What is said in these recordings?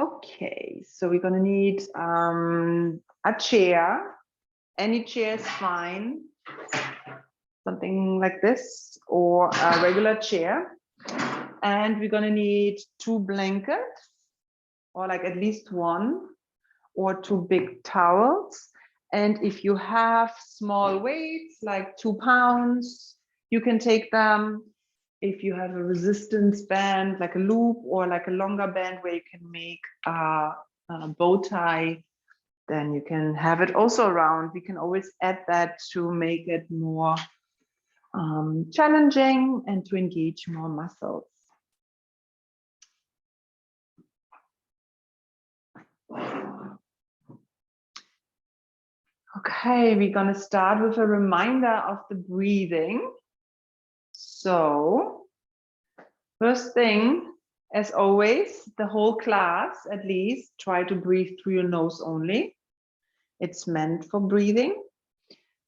Okay, so we're gonna need a chair. Any chair is fine. Something like this or a regular chair. And we're gonna need 2 blankets or like at least 1 or 2 big towels. And if you have small weights like 2 pounds, you can take them. If you have a resistance band, like a loop or like a longer band where you can make a bow tie, then you can have it also around. We can always add that to make it more challenging and to engage more muscles. Okay, we're going to start with a reminder of the breathing. So, first thing, as always, the whole class, at least, try to breathe through your nose only. It's meant for breathing.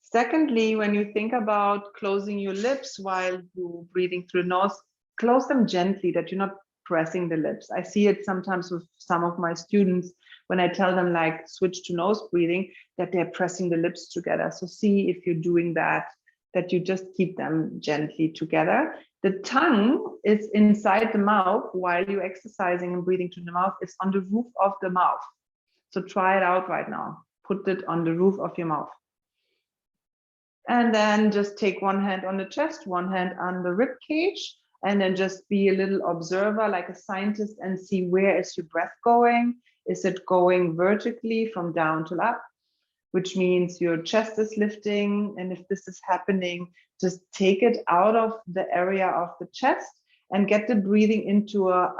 Secondly, when you think about closing your lips while you're breathing through the nose, close them gently, that you're not pressing the lips. I see it sometimes with some of my students when I tell them like switch to nose breathing, that they're pressing the lips together. So see if you're doing that, that you just keep them gently together. The tongue is inside the mouth while you're exercising and breathing through the mouth. It's on the roof of the mouth. So try it out right now. Put it on the roof of your mouth. And then just take one hand on the chest, one hand on the rib cage, and then just be a little observer like a scientist and see where is your breath going. Is it going vertically from down to up, which means your chest is lifting. And if this is happening, just take it out of the area of the chest and get the breathing into a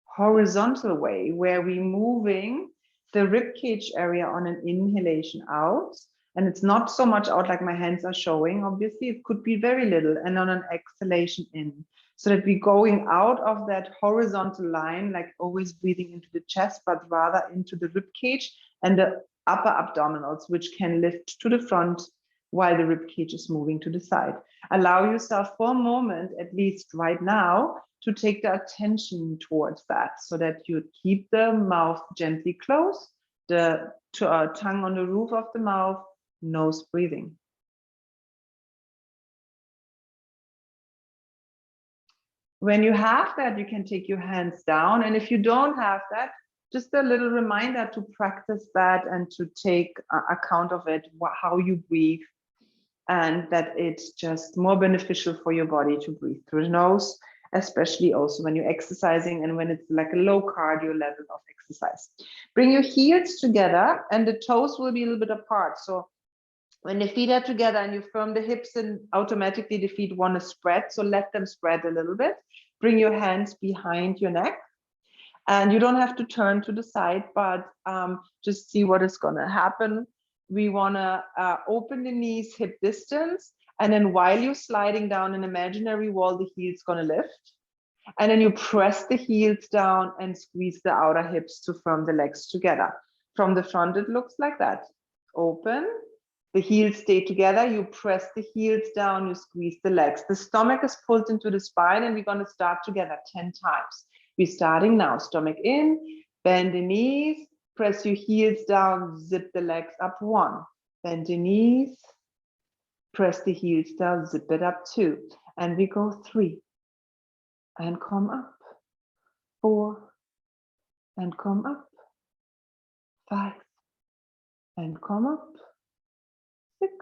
horizontal way where we're moving the rib cage area on an inhalation out. And it's not so much out like my hands are showing, obviously, it could be very little, and on an exhalation in. So that we're going out of that horizontal line, like always breathing into the chest, but rather into the rib cage and the upper abdominals, which can lift to the front while the rib cage is moving to the side. Allow yourself for a moment, at least right now, to take the attention towards that so that you keep the mouth gently closed, the tongue on the roof of the mouth, nose breathing. When you have that, you can take your hands down. And if you don't have that, just a little reminder to practice that and to take account of it, how you breathe, and that it's just more beneficial for your body to breathe through the nose, especially also when you're exercising and when it's like a low cardio level of exercise. Bring your heels together and the toes will be a little bit apart. So when the feet are together and you firm the hips, and automatically the feet want to spread. So let them spread a little bit. Bring your hands behind your neck. And you don't have to turn to the side, but just see what is going to happen. We want to open the knees hip distance. And then while you're sliding down an imaginary wall, the heel's going to lift. And then you press the heels down and squeeze the outer hips to firm the legs together. From the front, it looks like that. Open. The heels stay together, you press the heels down, you squeeze the legs. The stomach is pulled into the spine, and we're going to start together 10 times. We're starting now, stomach in, bend the knees, press your heels down, zip the legs up 1. Bend the knees, press the heels down, zip it up 2. And we go 3. And come up. 4. And come up. 5. And come up. 6,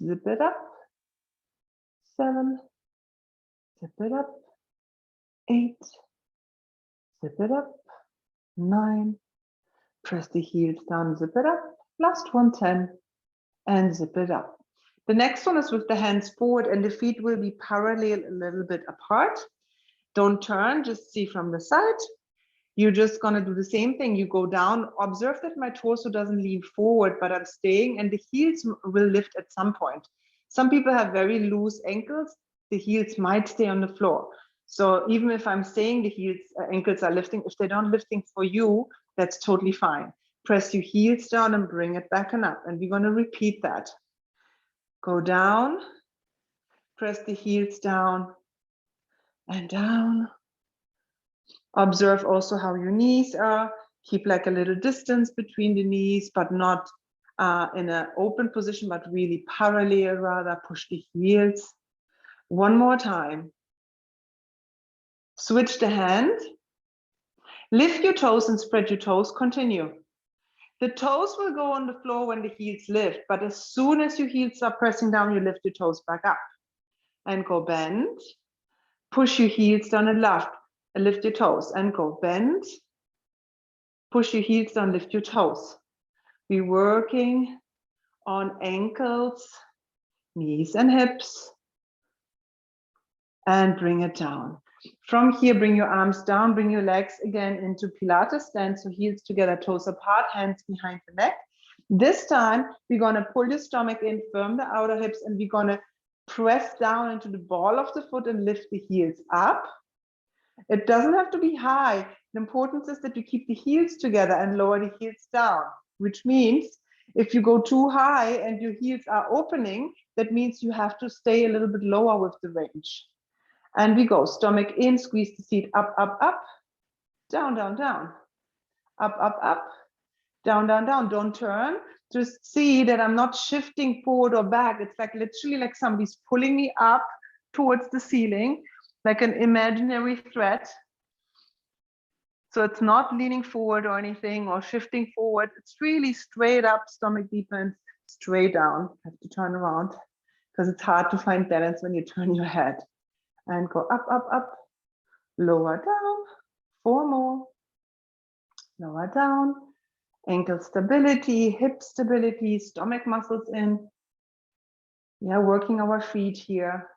zip it up, 7, zip it up, 8, zip it up, 9, press the heels down, zip it up, last one, 10, and zip it up. The next one is with the hands forward and the feet will be parallel a little bit apart. Don't turn, just see from the side. You're just going to do the same thing. You go down, observe that my torso doesn't lean forward, but I'm staying, and the heels will lift at some point. Some people have very loose ankles. The heels might stay on the floor. So even if I'm saying the heels, ankles are lifting, if they're not lifting for you, that's totally fine. Press your heels down and bring it back and up. And we're going to repeat that. Go down, press the heels down and down. Observe also how your knees are. Keep like a little distance between the knees, but not in an open position, but really parallel, rather push the heels. One more time. Switch the hand. Lift your toes and spread your toes. Continue. The toes will go on the floor when the heels lift, but as soon as your heels are pressing down, you lift your toes back up. And go bend. Push your heels down and lift your toes and go bend. Push your heels down, lift your toes. We're working on ankles, knees and hips, and bring it down. From here, bring your arms down, bring your legs again into Pilates stance, so heels together, toes apart, hands behind the neck. This time, we're gonna pull the stomach in, firm the outer hips, and we're gonna press down into the ball of the foot and lift the heels up. It doesn't have to be high. The importance is that you keep the heels together and lower the heels down, which means if you go too high and your heels are opening, that means you have to stay a little bit lower with the range. And we go stomach in, squeeze the seat up, up, up, down, down, down, up, up, up, down, down, down. Don't turn. Just see that I'm not shifting forward or back. It's like literally like somebody's pulling me up towards the ceiling, like an imaginary thread. So it's not leaning forward or anything or shifting forward. It's really straight up, stomach deepens, straight down. Have to turn around because it's hard to find balance when you turn your head. And go up, up, up, lower down, 4 more, lower down, ankle stability, hip stability, stomach muscles in. We are working our feet here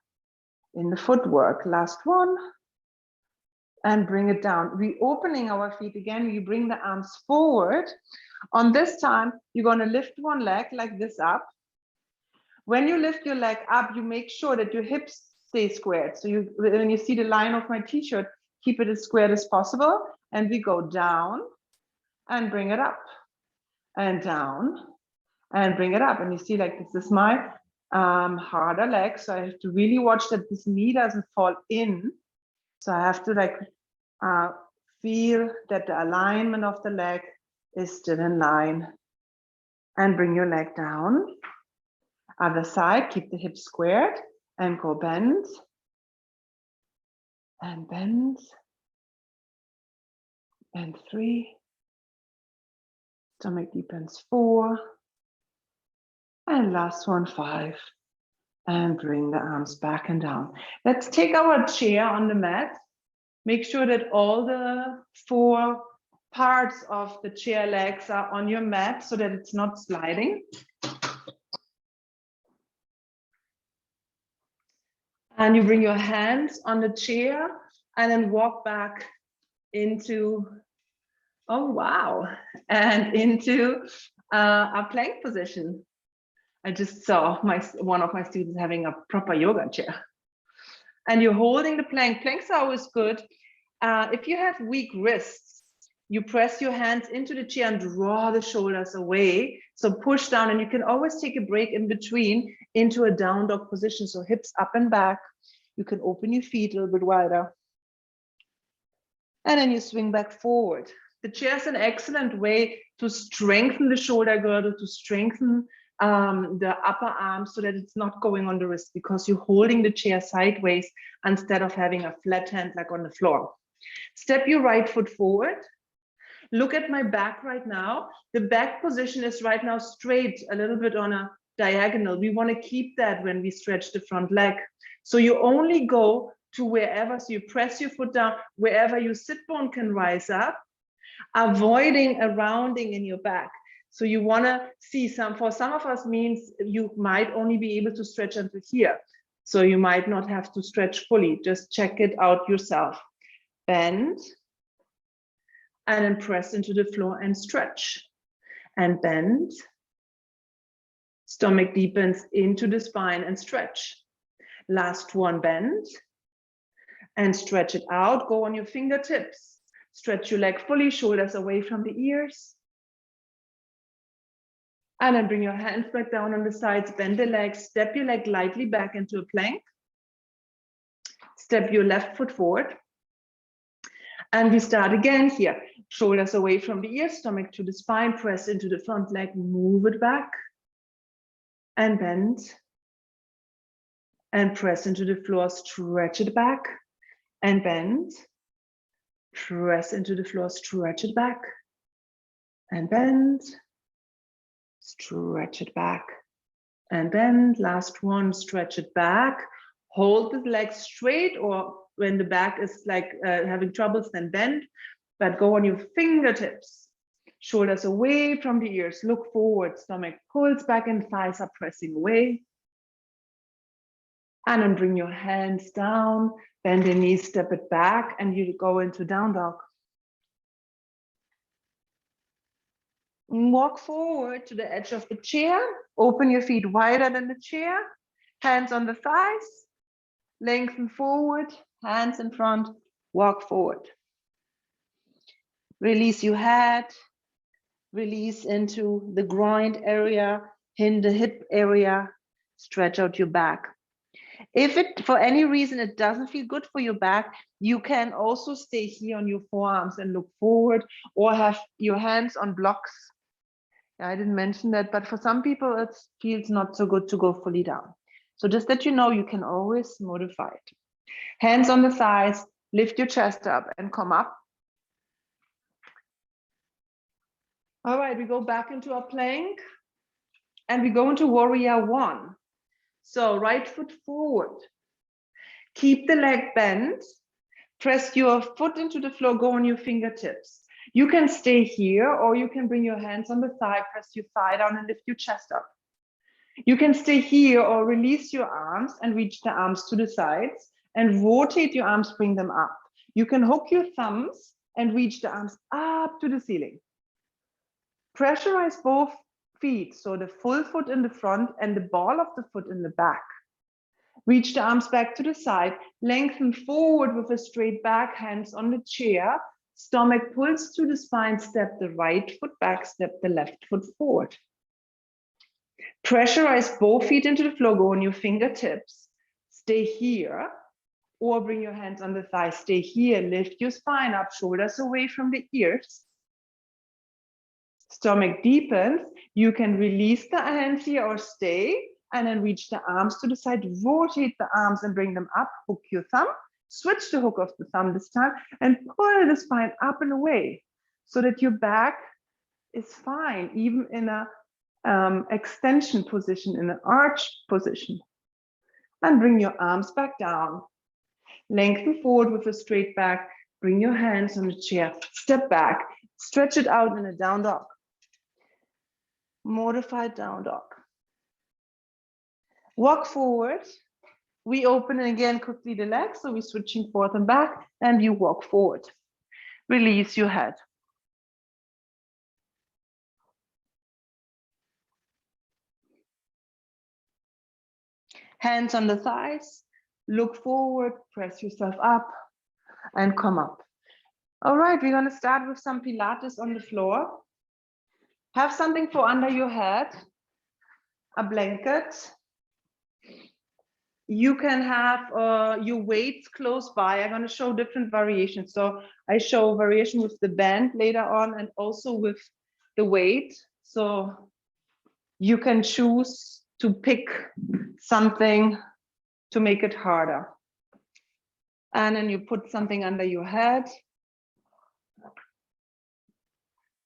in the footwork. Last one, and bring it down. Reopening our feet again, you bring the arms forward. On this time, you're gonna lift one leg like this up. When you lift your leg up, you make sure that your hips stay squared. So when you see the line of my t-shirt, keep it as squared as possible. And we go down and bring it up and down and bring it up. And you see, like, this is my harder leg. So I have to really watch that this knee doesn't fall in. So I have to like feel that the alignment of the leg is still in line. And bring your leg down. Other side, keep the hips squared. And go bend, and bend, and 3, stomach deepens 4, and last one 5, and bring the arms back and down. Let's take our chair on the mat. Make sure that all the 4 parts of the chair legs are on your mat so that it's not sliding. And you bring your hands on the chair and then walk back into, oh wow, and into a plank position. I just saw one of my students having a proper yoga chair. And you're holding the plank. Planks are always good. If you have weak wrists, you press your hands into the chair and draw the shoulders away. So push down, and you can always take a break in between into a down dog position. So hips up and back. You can open your feet a little bit wider. And then you swing back forward. The chair is an excellent way to strengthen the shoulder girdle, to strengthen the upper arm so that it's not going on the wrist, because you're holding the chair sideways instead of having a flat hand like on the floor. Step your right foot forward. Look at my back right now. The back position is right now straight, a little bit on a diagonal. We want to keep that when we stretch the front leg. So you only go to wherever, so you press your foot down, wherever your sit bone can rise up, avoiding a rounding in your back. So you want to see for some of us means you might only be able to stretch until here. So you might not have to stretch fully. Just check it out yourself. Bend. And then press into the floor and stretch. And bend. Stomach deepens into the spine and stretch. Last one, bend. And stretch it out. Go on your fingertips. Stretch your leg fully, shoulders away from the ears. And then bring your hands back down on the sides. Bend the legs. Step your leg lightly back into a plank. Step your left foot forward. And we start again here. Shoulders away from the ears, stomach to the spine, press into the front leg, move it back and bend. And press into the floor, stretch it back and bend. Press into the floor, stretch it back and bend. Stretch it back and bend. Last one, stretch it back. Hold the legs straight, or when the back is like having troubles, then bend, but go on your fingertips. Shoulders away from the ears, look forward, stomach pulls back and thighs are pressing away. And then bring your hands down, bend the knees, step it back, and you go into down dog. Walk forward to the edge of the chair, open your feet wider than the chair, hands on the thighs, lengthen forward, hands in front, walk forward. Release your head, release into the groin area, in the hip area, stretch out your back. If it, for any reason, it doesn't feel good for your back, you can also stay here on your forearms and look forward, or have your hands on blocks. I didn't mention that, but for some people, it feels not so good to go fully down. So just that you know, you can always modify it. Hands on the thighs, lift your chest up and come up. All right, we go back into our plank and we go into warrior one. So right foot forward, keep the leg bent, press your foot into the floor, go on your fingertips. You can stay here, or you can bring your hands on the thigh, press your thigh down and lift your chest up. You can stay here or release your arms and reach the arms to the sides and rotate your arms, bring them up. You can hook your thumbs and reach the arms up to the ceiling. Pressurize both feet, so the full foot in the front and the ball of the foot in the back. Reach the arms back to the side, lengthen forward with a straight back, hands on the chair, stomach pulls to the spine, step the right foot back, step the left foot forward. Pressurize both feet into the floor, go on your fingertips, stay here, or bring your hands on the thighs, stay here, lift your spine up, shoulders away from the ears. Stomach deepens, you can release the hands here or stay, and then reach the arms to the side, rotate the arms and bring them up, hook your thumb, switch the hook of the thumb this time, and pull the spine up and away, so that your back is fine, even in a extension position, in an arch position. And bring your arms back down, lengthen forward with a straight back, bring your hands on the chair, step back, stretch it out in a down dog. Modified down dog. Walk forward. We open again quickly the legs, so we're switching forth and back, and you walk forward. Release your head. Hands on the thighs, look forward, press yourself up, and come up. All right, we're going to start with some Pilates on the floor. Have something for under your head, a blanket. You can have your weights close by. I'm going to show different variations. So I show variation with the band later on, and also with the weight. So you can choose to pick something to make it harder. And then you put something under your head.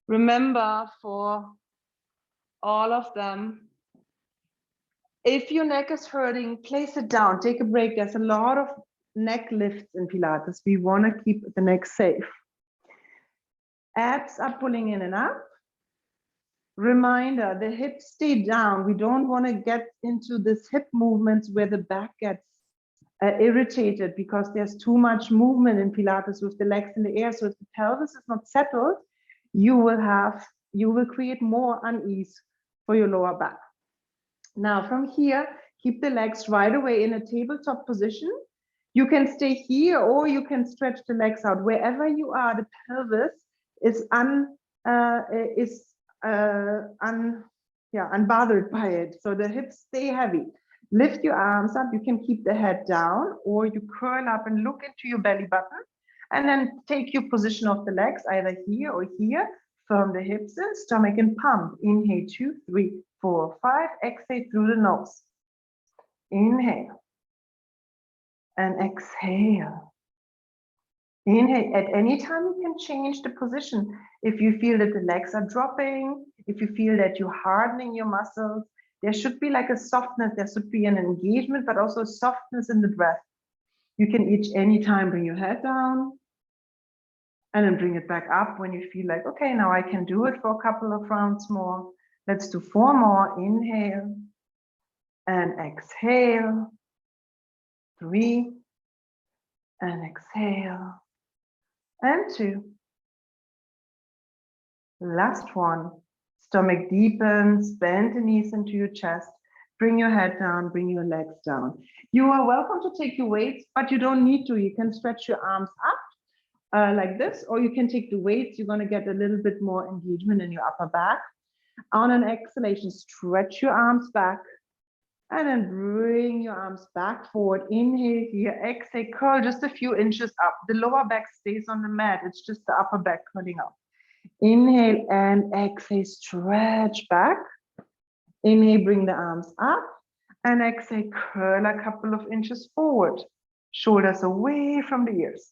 Remember, for all of them, if your neck is hurting, place it down, take a break. There's a lot of neck lifts in Pilates. We want to keep the neck safe. Abs are pulling in and up. Reminder, the hips stay down. We don't want to get into this hip movements where the back gets irritated, because there's too much movement in Pilates with the legs in the air. So if the pelvis is not settled, you will create more unease for your lower back. Now from here, keep the legs right away in a tabletop position. You can stay here, or you can stretch the legs out. Wherever you are, the pelvis is unbothered by it. So the hips stay heavy. Lift your arms up. You can keep the head down, or you curl up and look into your belly button And then take your position of the legs, either here or here. Firm the hips in, stomach and pump. Inhale, 2, 3, 4, 5. Exhale through the nose. Inhale. And exhale. Inhale. At any time, you can change the position. If you feel that the legs are dropping, if you feel that you're hardening your muscles, there should be like a softness, there should be an engagement, but also a softness in the breath. You can each anytime bring your head down and then bring it back up when you feel like, okay, now I can do it for a couple of rounds more. Let's do 4 more. Inhale and exhale. 3 and exhale. And 2. Last one. Stomach deepens, bend the knees into your chest. Bring your head down, bring your legs down. You are welcome to take your weights, but you don't need to. You can stretch your arms up like this, or you can take the weights. You're going to get a little bit more engagement in your upper back. On an exhalation, stretch your arms back and then bring your arms back forward. Inhale here, exhale, curl just a few inches up. The lower back stays on the mat. It's just the upper back curling up. Inhale and exhale, stretch back. Inhale, bring the arms up, and exhale, curl a couple of inches forward. Shoulders away from the ears.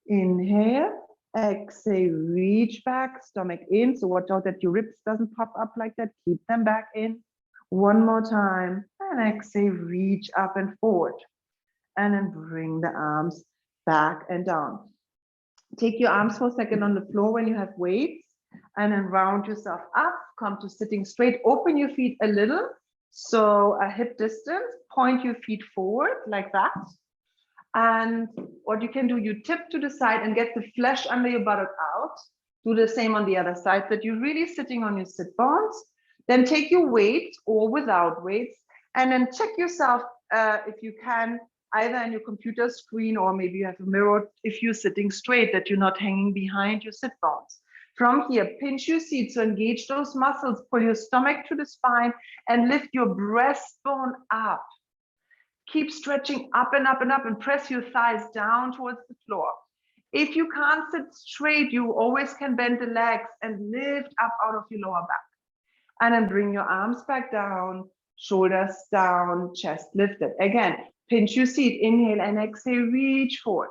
Inhale, exhale, reach back, stomach in. So watch out that your ribs doesn't pop up like that. Keep them back in. One more time, and exhale, reach up and forward. And then bring the arms back and down. Take your arms for a second on the floor when you have weights, and then round yourself up, come to sitting straight, open your feet a little, so a hip distance, point your feet forward like that. And what you can do, you tip to the side and get the flesh under your buttock out. Do the same on the other side, that you're really sitting on your sit bones. Then take your weight or without weights, and then check yourself if you can, either on your computer screen or maybe you have a mirror, if you're sitting straight, that you're not hanging behind your sit bones. From here, pinch your seat, so engage those muscles, pull your stomach to the spine and lift your breastbone up. Keep stretching up and up and up and press your thighs down towards the floor. If you can't sit straight, you always can bend the legs and lift up out of your lower back. And then bring your arms back down, shoulders down, chest lifted. Again, pinch your seat, inhale and exhale, reach forward.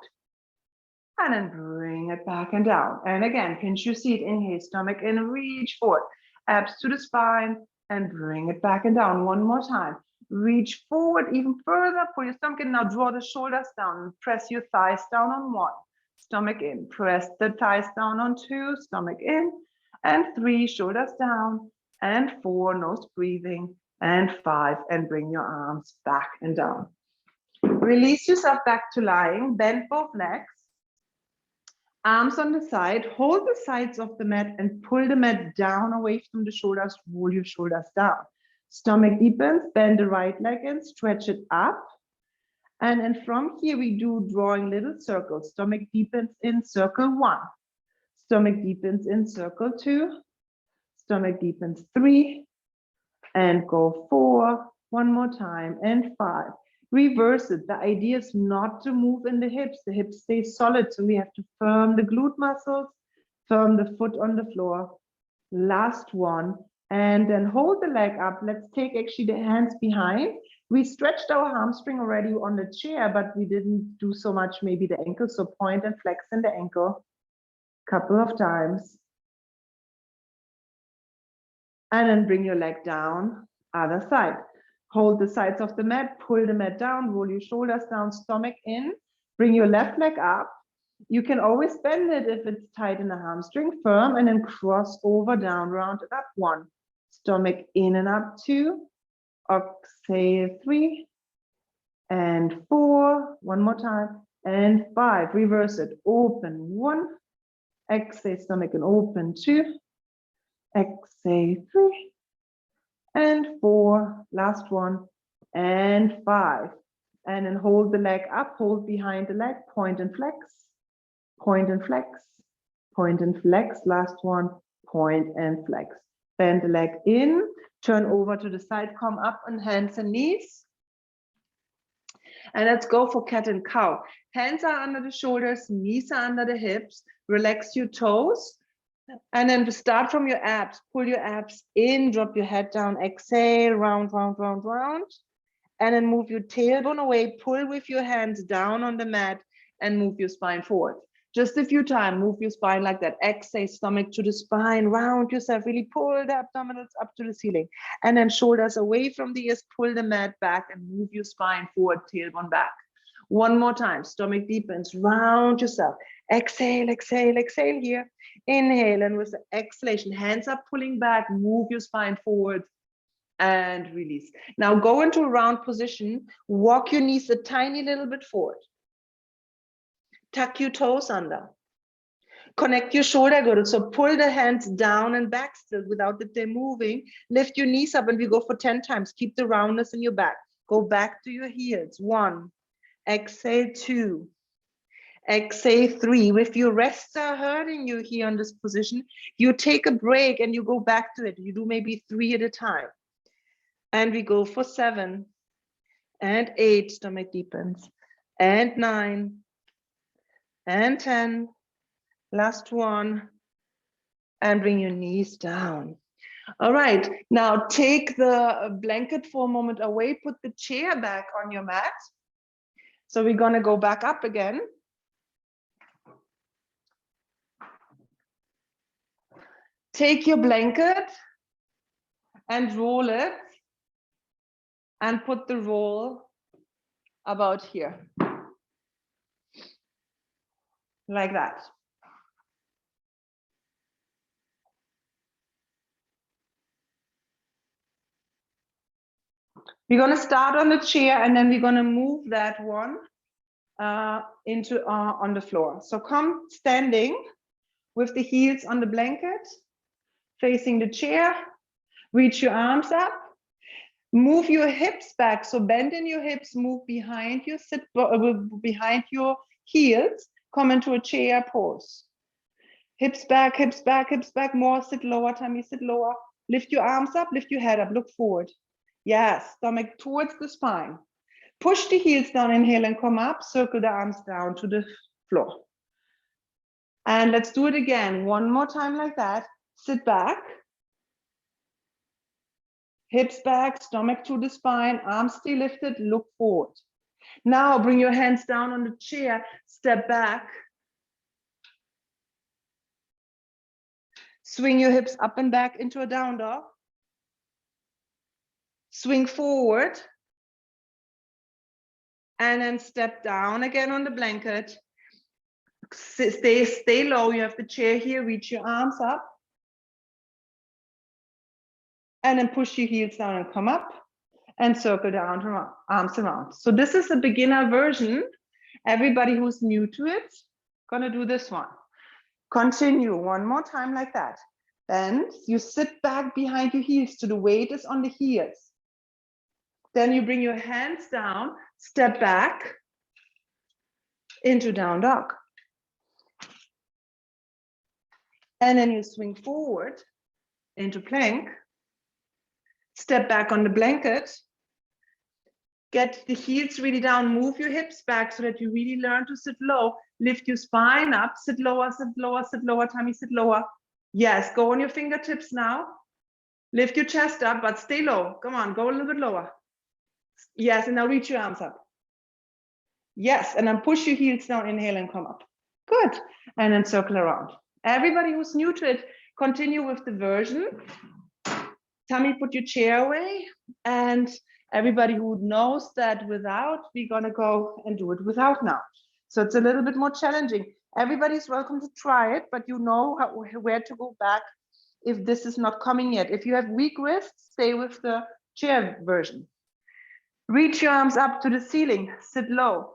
And then bring it back and down. And again, pinch your seat, inhale, stomach in, reach forward. Abs to the spine and bring it back and down. One more time. Reach forward even further, pull your stomach in. Now draw the shoulders down, press your thighs down on 1. Stomach in, press the thighs down on 2, stomach in, and 3, shoulders down, and 4, nose breathing, and 5, and bring your arms back and down. Release yourself back to lying, bend both legs, arms on the side, hold the sides of the mat and pull the mat down away from the shoulders, roll your shoulders down. Stomach deepens, bend the right leg in, stretch it up. And then from here, we do drawing little circles. Stomach deepens in circle 1. Stomach deepens in circle 2. Stomach deepens 3. And go 4. One more time. And 5. Reverse it. The idea is not to move in the hips. The hips stay solid. So we have to firm the glute muscles, firm the foot on the floor. Last one. And then hold the leg up. Let's take actually the hands behind. We stretched our hamstring already on the chair, but we didn't do so much maybe the ankle. So point and flex in the ankle a couple of times. And then bring your leg down, other side. Hold the sides of the mat, pull the mat down, roll your shoulders down, stomach in. Bring your left leg up. You can always bend it if it's tight in the hamstring, firm, and then cross over, down, round it up. 1. Stomach in and up. 2. Exhale 3. And 4. One more time. And 5. Reverse it. Open 1. Exhale, stomach and open 2. Exhale 3. And 4. Last one. And 5. And then hold the leg up, hold behind the leg, point and flex. Point and flex, point and flex. Last one, point and flex. Bend the leg in, turn over to the side, come up on hands and knees. And let's go for cat and cow. Hands are under the shoulders, knees are under the hips. Relax your toes. And then start from your abs. Pull your abs in, drop your head down, exhale, round, round, round, round. And then move your tailbone away, pull with your hands down on the mat and move your spine forward. Just a few times, move your spine like that. Exhale, stomach to the spine, round yourself, really pull the abdominals up to the ceiling. And then shoulders away from the ears, pull the mat back and move your spine forward, tailbone back. One more time, stomach deepens, round yourself. Exhale, exhale, exhale here. Inhale, and with the exhalation, hands up, pulling back, move your spine forward and release. Now go into a round position, walk your knees a tiny little bit forward. Tuck your toes under. Connect your shoulder girdle. So pull the hands down and back still without that they're moving. Lift your knees up and we go for 10 times. Keep the roundness in your back. Go back to your heels. 1. Exhale 2. Exhale 3. If your wrists are hurting you here in this position, you take a break and you go back to it. You do maybe 3 at a time. And we go for 7 and 8, stomach deepens, and 9 and 10. Last one, and bring your knees down. All right, now take the blanket for a moment away, put the chair back on your mat. So we're gonna go back up again. Take your blanket and roll it and put the roll about here. Like that. We're going to start on the chair and then we're going to move that one into on the floor. So come standing with the heels on the blanket, facing the chair, reach your arms up, move your hips back. So bend in your hips, move behind you, sit behind your heels, come into a chair pose. Hips back, hips back, hips back, more, sit lower, tummy, sit lower. Lift your arms up, lift your head up, look forward. Yes, stomach towards the spine. Push the heels down, inhale and come up, circle the arms down to the floor. And let's do it again, one more time like that. Sit back. Hips back, stomach to the spine, arms stay lifted, look forward. Now bring your hands down on the chair, step back. Swing your hips up and back into a down dog. Swing forward. And then step down again on the blanket. Stay low, you have the chair here, reach your arms up. And then push your heels down and come up. And circle down, arms around. So this is a beginner version. Everybody who's new to it, gonna do this one. Continue one more time like that. Then you sit back behind your heels so the weight is on the heels. Then you bring your hands down, step back into down dog. And then you swing forward into plank. Step back on the blanket. Get the heels really down, move your hips back so that you really learn to sit low. Lift your spine up, sit lower, tummy, sit lower. Yes, go on your fingertips now. Lift your chest up, but stay low. Come on, go a little bit lower. Yes, and now reach your arms up. Yes, and then push your heels down, inhale and come up. Good, and then circle around. Everybody who's new to it, continue with the version. Tummy, put your chair away, and everybody who knows that without, we're gonna go and do it without now. So it's a little bit more challenging. Everybody's welcome to try it, but you know where to go back if this is not coming yet. If you have weak wrists, stay with the chair version. Reach your arms up to the ceiling, sit low.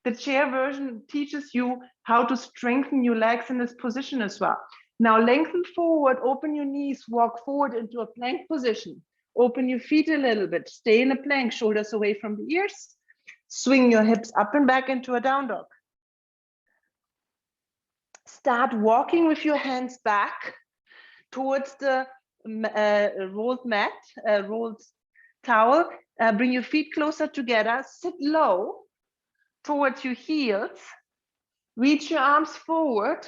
The chair version teaches you how to strengthen your legs in this position as well. Now lengthen forward, open your knees, walk forward into a plank position. Open your feet a little bit, stay in a plank, shoulders away from the ears. Swing your hips up and back into a down dog. Start walking with your hands back towards the rolled mat, rolled towel. Bring your feet closer together, sit low towards your heels, reach your arms forward,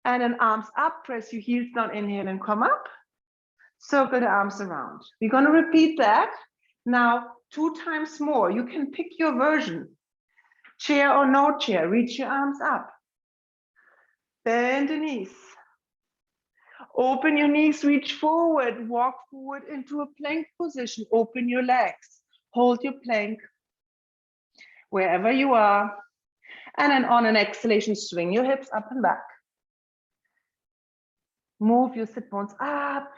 and then arms up, press your heels down, inhale and come up. Circle the arms around. We're going to repeat that now 2 times more. You can pick your version. Chair or no chair, reach your arms up. Bend the knees. Open your knees, reach forward, walk forward into a plank position. Open your legs, hold your plank wherever you are. And then on an exhalation, swing your hips up and back. Move your sit bones up.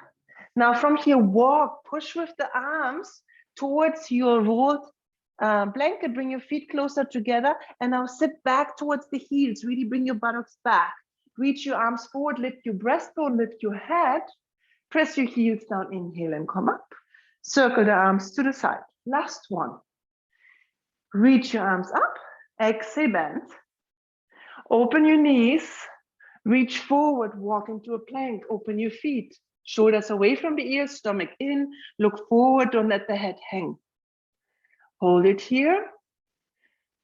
Now from here, walk, push with the arms towards your rolled blanket. Bring your feet closer together and now sit back towards the heels. Really bring your buttocks back. Reach your arms forward, lift your breastbone, lift your head. Press your heels down, inhale and come up. Circle the arms to the side. Last one. Reach your arms up, exhale, bend. Open your knees, reach forward, walk into a plank, open your feet. Shoulders away from the ears, stomach in, look forward, don't let the head hang. Hold it here.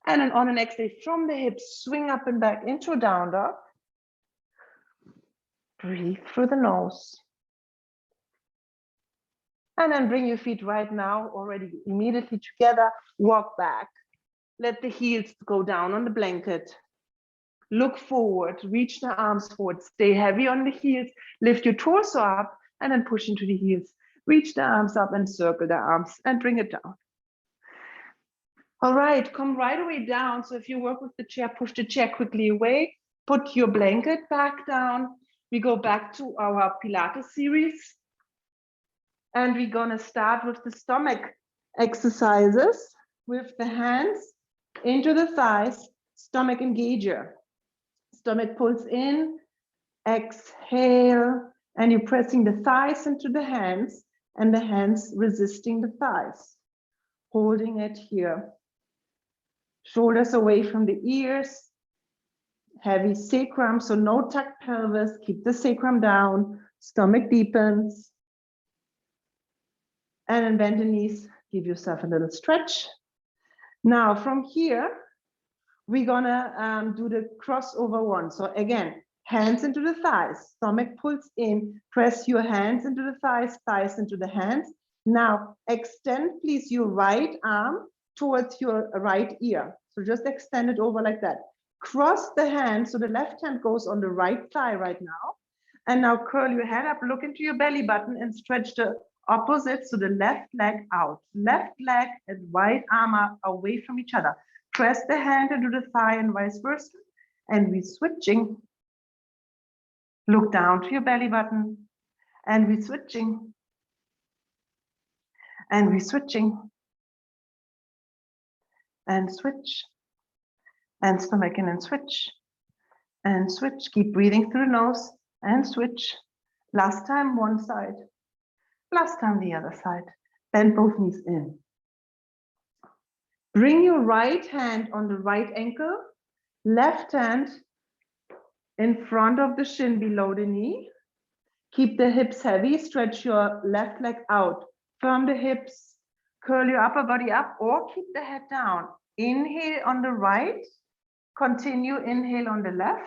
And then on an exhale from the hips, swing up and back into a down dog. Breathe through the nose. And then bring your feet right now, already immediately together, walk back. Let the heels go down on the blanket. Look forward, reach the arms forward, stay heavy on the heels, lift your torso up and then push into the heels. Reach the arms up and circle the arms and bring it down. All right, come right away down. So if you work with the chair, push the chair quickly away, put your blanket back down. We go back to our Pilates series. And we're gonna start with the stomach exercises with the hands into the thighs, stomach engager. Stomach pulls in, exhale, and you're pressing the thighs into the hands and the hands resisting the thighs. Holding it here. Shoulders away from the ears. Heavy sacrum, so no tucked pelvis. Keep the sacrum down. Stomach deepens. And then bend the knees. Give yourself a little stretch. Now from here, we're gonna do the crossover one. So again, hands into the thighs, stomach pulls in, press your hands into the thighs, thighs into the hands. Now extend please your right arm towards your right ear. So just extend it over like that. Cross the hand, so the left hand goes on the right thigh right now. And now curl your head up, look into your belly button and stretch the opposite, so the left leg out. Left leg and right arm are away from each other. Press the hand into the thigh and vice versa. And we're switching. Look down to your belly button. And we're switching. And we're switching. And switch. And stomach in and switch. And switch. Keep breathing through the nose. And switch. Last time one side. Last time the other side. Bend both knees in. Bring your right hand on the right ankle, left hand in front of the shin below the knee. Keep the hips heavy, stretch your left leg out. Firm the hips, curl your upper body up or keep the head down. Inhale on the right, continue inhale on the left,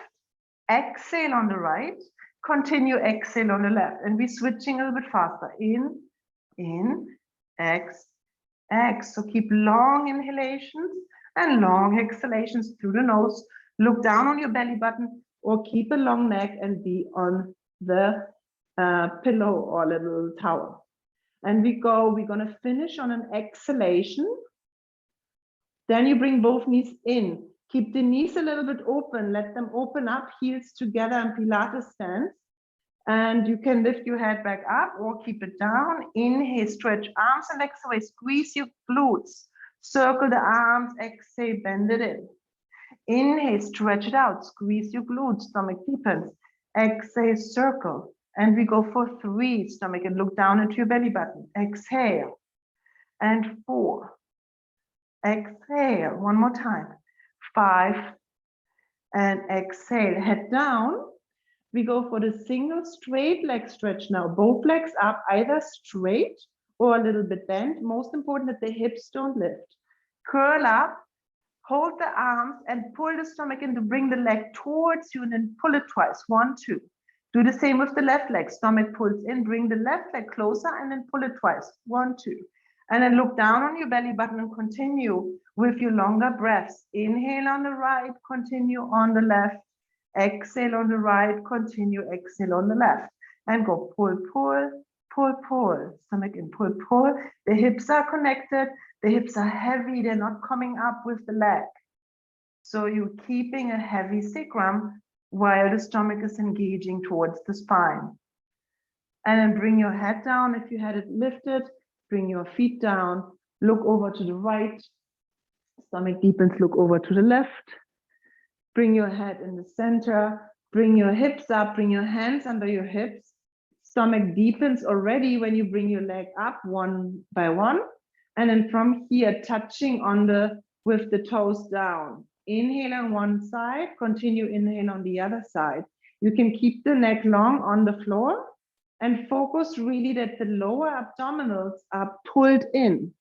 exhale on the right, continue exhale on the left. And we're switching a little bit faster. In, X. So keep long inhalations and long exhalations through the nose. Look down on your belly button or keep a long neck and be on the pillow or little towel. And we're gonna finish on an exhalation. Then you bring both knees in. Keep the knees a little bit open, let them open up, heels together in Pilates stance. And you can lift your head back up or keep it down. Inhale, stretch arms and legs away. Squeeze your glutes. Circle the arms, exhale, bend it in. Inhale, stretch it out. Squeeze your glutes, stomach deepens. Exhale, circle. And we go for 3, stomach and look down into your belly button. Exhale. And 4. Exhale, one more time. 5. And exhale, head down. We go for the single straight leg stretch now. Both legs up, either straight or a little bit bent. Most important that the hips don't lift. Curl up, hold the arms and pull the stomach in to bring the leg towards you and then pull it twice. 1, 2. Do the same with the left leg. Stomach pulls in, bring the left leg closer and then pull it twice. 1, 2. And then look down on your belly button and continue with your longer breaths. Inhale on the right, continue on the left. Exhale on the right, continue, exhale on the left. And go pull, pull, pull, pull. Stomach in, pull, pull. The hips are connected. The hips are heavy. They're not coming up with the leg. So you're keeping a heavy sacrum while the stomach is engaging towards the spine. And then bring your head down if you had it lifted. Bring your feet down. Look over to the right. Stomach deepens, look over to the left. Bring your head in the center. Bring your hips up. Bring your hands under your hips. Stomach deepens already when you bring your leg up one by one. And then from here, touching on with the toes down. Inhale on one side, continue inhale on the other side. You can keep the neck long on the floor and focus really that the lower abdominals are pulled in,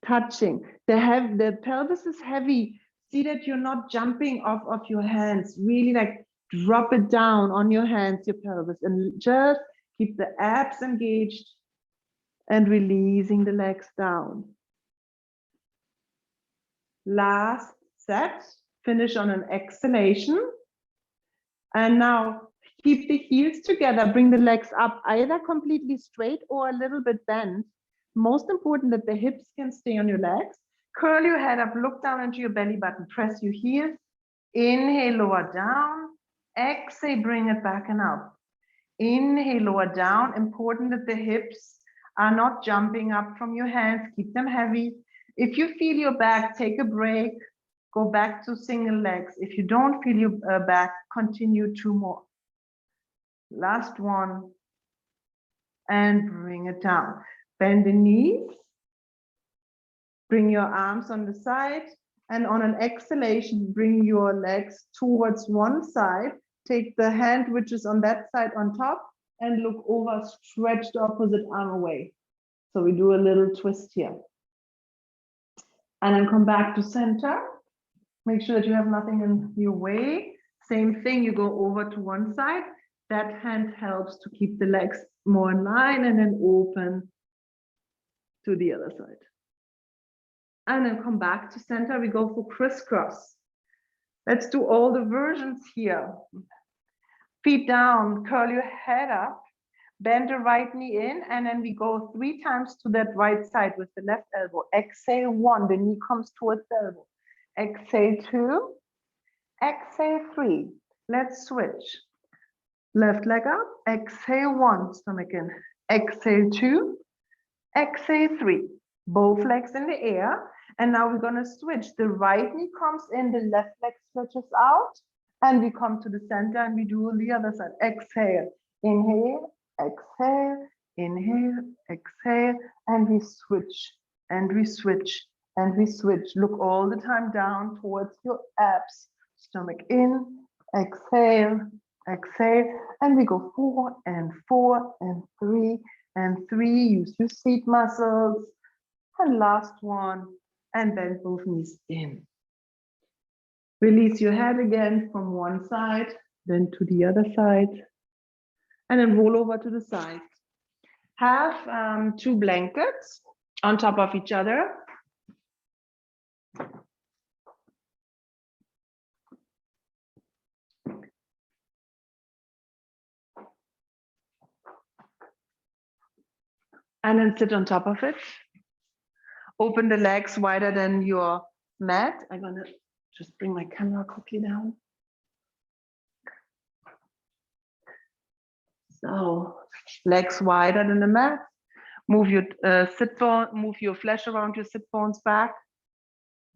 touching. The pelvis is heavy. See that you're not jumping off of your hands. Really like drop it down on your hands, your pelvis, and just keep the abs engaged and releasing the legs down. Last set, finish on an exhalation. And now keep the heels together, bring the legs up either completely straight or a little bit bent. Most important that the hips can stay on your legs. Curl your head up, look down into your belly button, press your heels. Inhale, lower down. Exhale, bring it back and up. Inhale, lower down. Important that the hips are not jumping up from your hands. Keep them heavy. If you feel your back, take a break. Go back to single legs. If you don't feel your back, continue 2 more. Last one. And bring it down. Bend the knees. Bring your arms on the side. And on an exhalation, bring your legs towards one side. Take the hand which is on that side on top and look over, stretch the opposite arm away. So we do a little twist here. And then come back to center. Make sure that you have nothing in your way. Same thing, you go over to one side. That hand helps to keep the legs more in line and then open to the other side. And then come back to center. We go for crisscross. Let's do all the versions here. Feet down, curl your head up, bend the right knee in, and then we go 3 times to that right side with the left elbow. Exhale 1, the knee comes towards the elbow. Exhale 2, exhale 3. Let's switch. Left leg up, exhale 1, stomach in. Exhale 2, exhale 3. Both legs in the air. And now we're gonna switch. The right knee comes in, the left leg stretches out, and we come to the center and we do on the other side. Exhale, inhale, exhale, inhale, exhale, and we switch, and we switch, and we switch. Look all the time down towards your abs. Stomach in, exhale, exhale, and we go 4 and 4 and 3 and 3. Use your seat muscles. And last one, and bend both knees in. Release your head again from one side, then to the other side, and then roll over to the side. Have 2 blankets on top of each other. And then sit on top of it. Open the legs wider than your mat. I'm gonna just bring my camera quickly down. So legs wider than the mat. Move your sit bone, move your flesh around your sit bones back.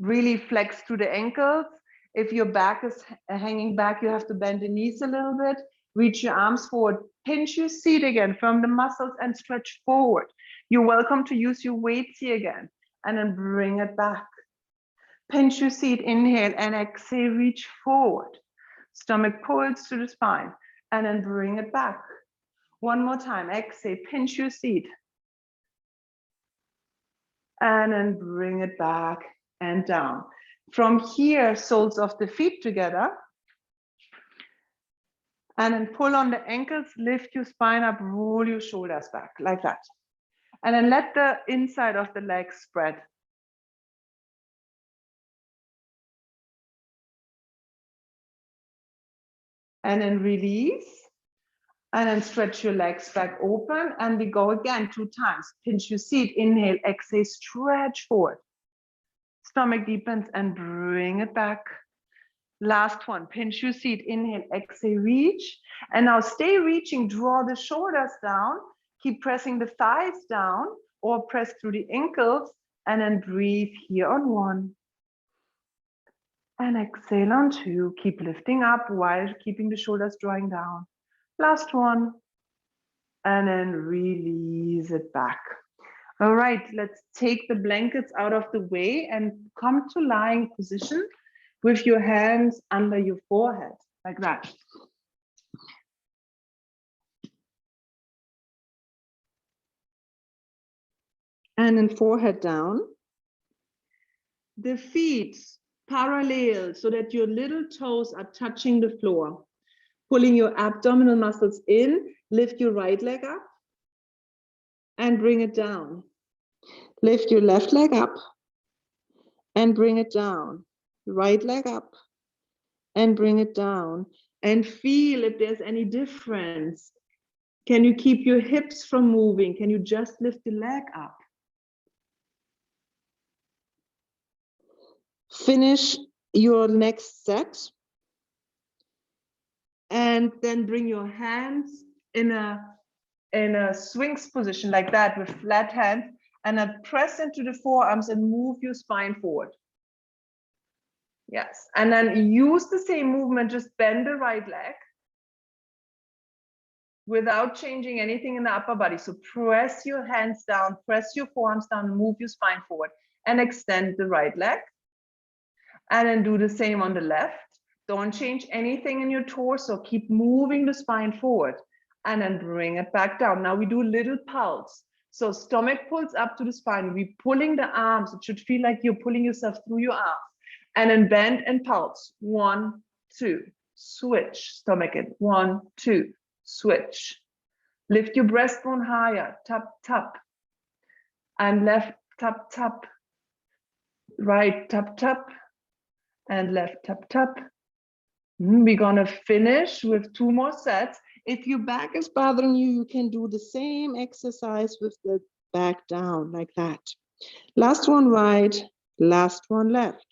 Really flex through the ankles. If your back is hanging back, you have to bend the knees a little bit. Reach your arms forward. Pinch your seat again, firm the muscles and stretch forward. You're welcome to use your weights here again. And then bring it back. Pinch your seat, inhale and exhale, reach forward. Stomach pulls to the spine and then bring it back. One more time, exhale, pinch your seat. And then bring it back and down. From here, soles of the feet together. And then pull on the ankles, lift your spine up, roll your shoulders back like that. And then let the inside of the legs spread. And then release. And then stretch your legs back open. And we go again 2 times. Pinch your seat, inhale, exhale, stretch forward. Stomach deepens and bring it back. Last one, pinch your seat, inhale, exhale, reach. And now stay reaching, draw the shoulders down, keep pressing the thighs down or press through the ankles and then breathe here on 1. And exhale on 2, keep lifting up while keeping the shoulders drawing down. Last one. And then release it back. All right, let's take the blankets out of the way and come to lying position with your hands under your forehead, like that. And then forehead down. The feet parallel so that your little toes are touching the floor. Pulling your abdominal muscles in, lift your right leg up and bring it down. Lift your left leg up and bring it down. Right leg up and bring it down. And feel if there's any difference. Can you keep your hips from moving? Can you just lift the leg up? Finish your next set. And then bring your hands in a swings position like that with flat hands. And then press into the forearms and move your spine forward. Yes, and then use the same movement, just bend the right leg without changing anything in the upper body. So press your hands down, press your forearms down, move your spine forward and extend the right leg. And then do the same on the left. Don't change anything in your torso, keep moving the spine forward and then bring it back down. Now we do a little pulse. So stomach pulls up to the spine, we're pulling the arms. It should feel like you're pulling yourself through your arms. And then bend and pulse. 1, 2, switch. Stomach in. 1, 2, switch. Lift your breastbone higher. Tap, tap. And left, tap, tap. Right, tap, tap. And left, tap, tap. We're gonna finish with 2 more sets. If your back is bothering you, you can do the same exercise with the back down like that. Last one right, last one left.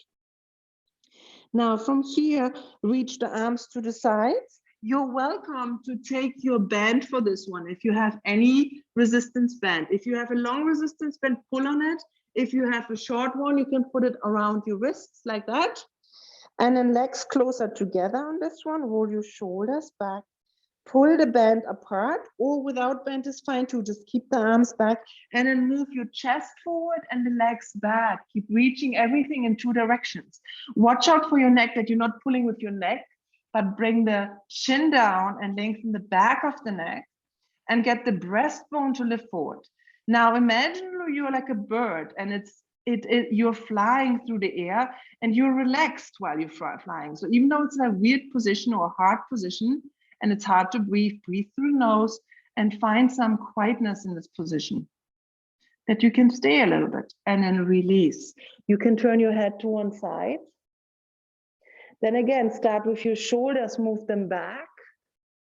Now from here, reach the arms to the sides. You're welcome to take your band for this one. If you have any resistance band, if you have a long resistance band, pull on it. If you have a short one, you can put it around your wrists like that. And then legs closer together on this one. Roll your shoulders back. Pull the band apart, or without band is fine too. Just keep the arms back and then move your chest forward and the legs back. Keep reaching everything in 2 directions. Watch out for your neck, that you're not pulling with your neck, but bring the chin down and lengthen the back of the neck and get the breastbone to lift forward. Now imagine you're like a bird and you're flying through the air and you're relaxed while you're flying. So even though it's in a weird position or a hard position, and it's hard to breathe, breathe through the nose and find some quietness in this position that you can stay a little bit and then release. You can turn your head to one side. Then again, start with your shoulders, move them back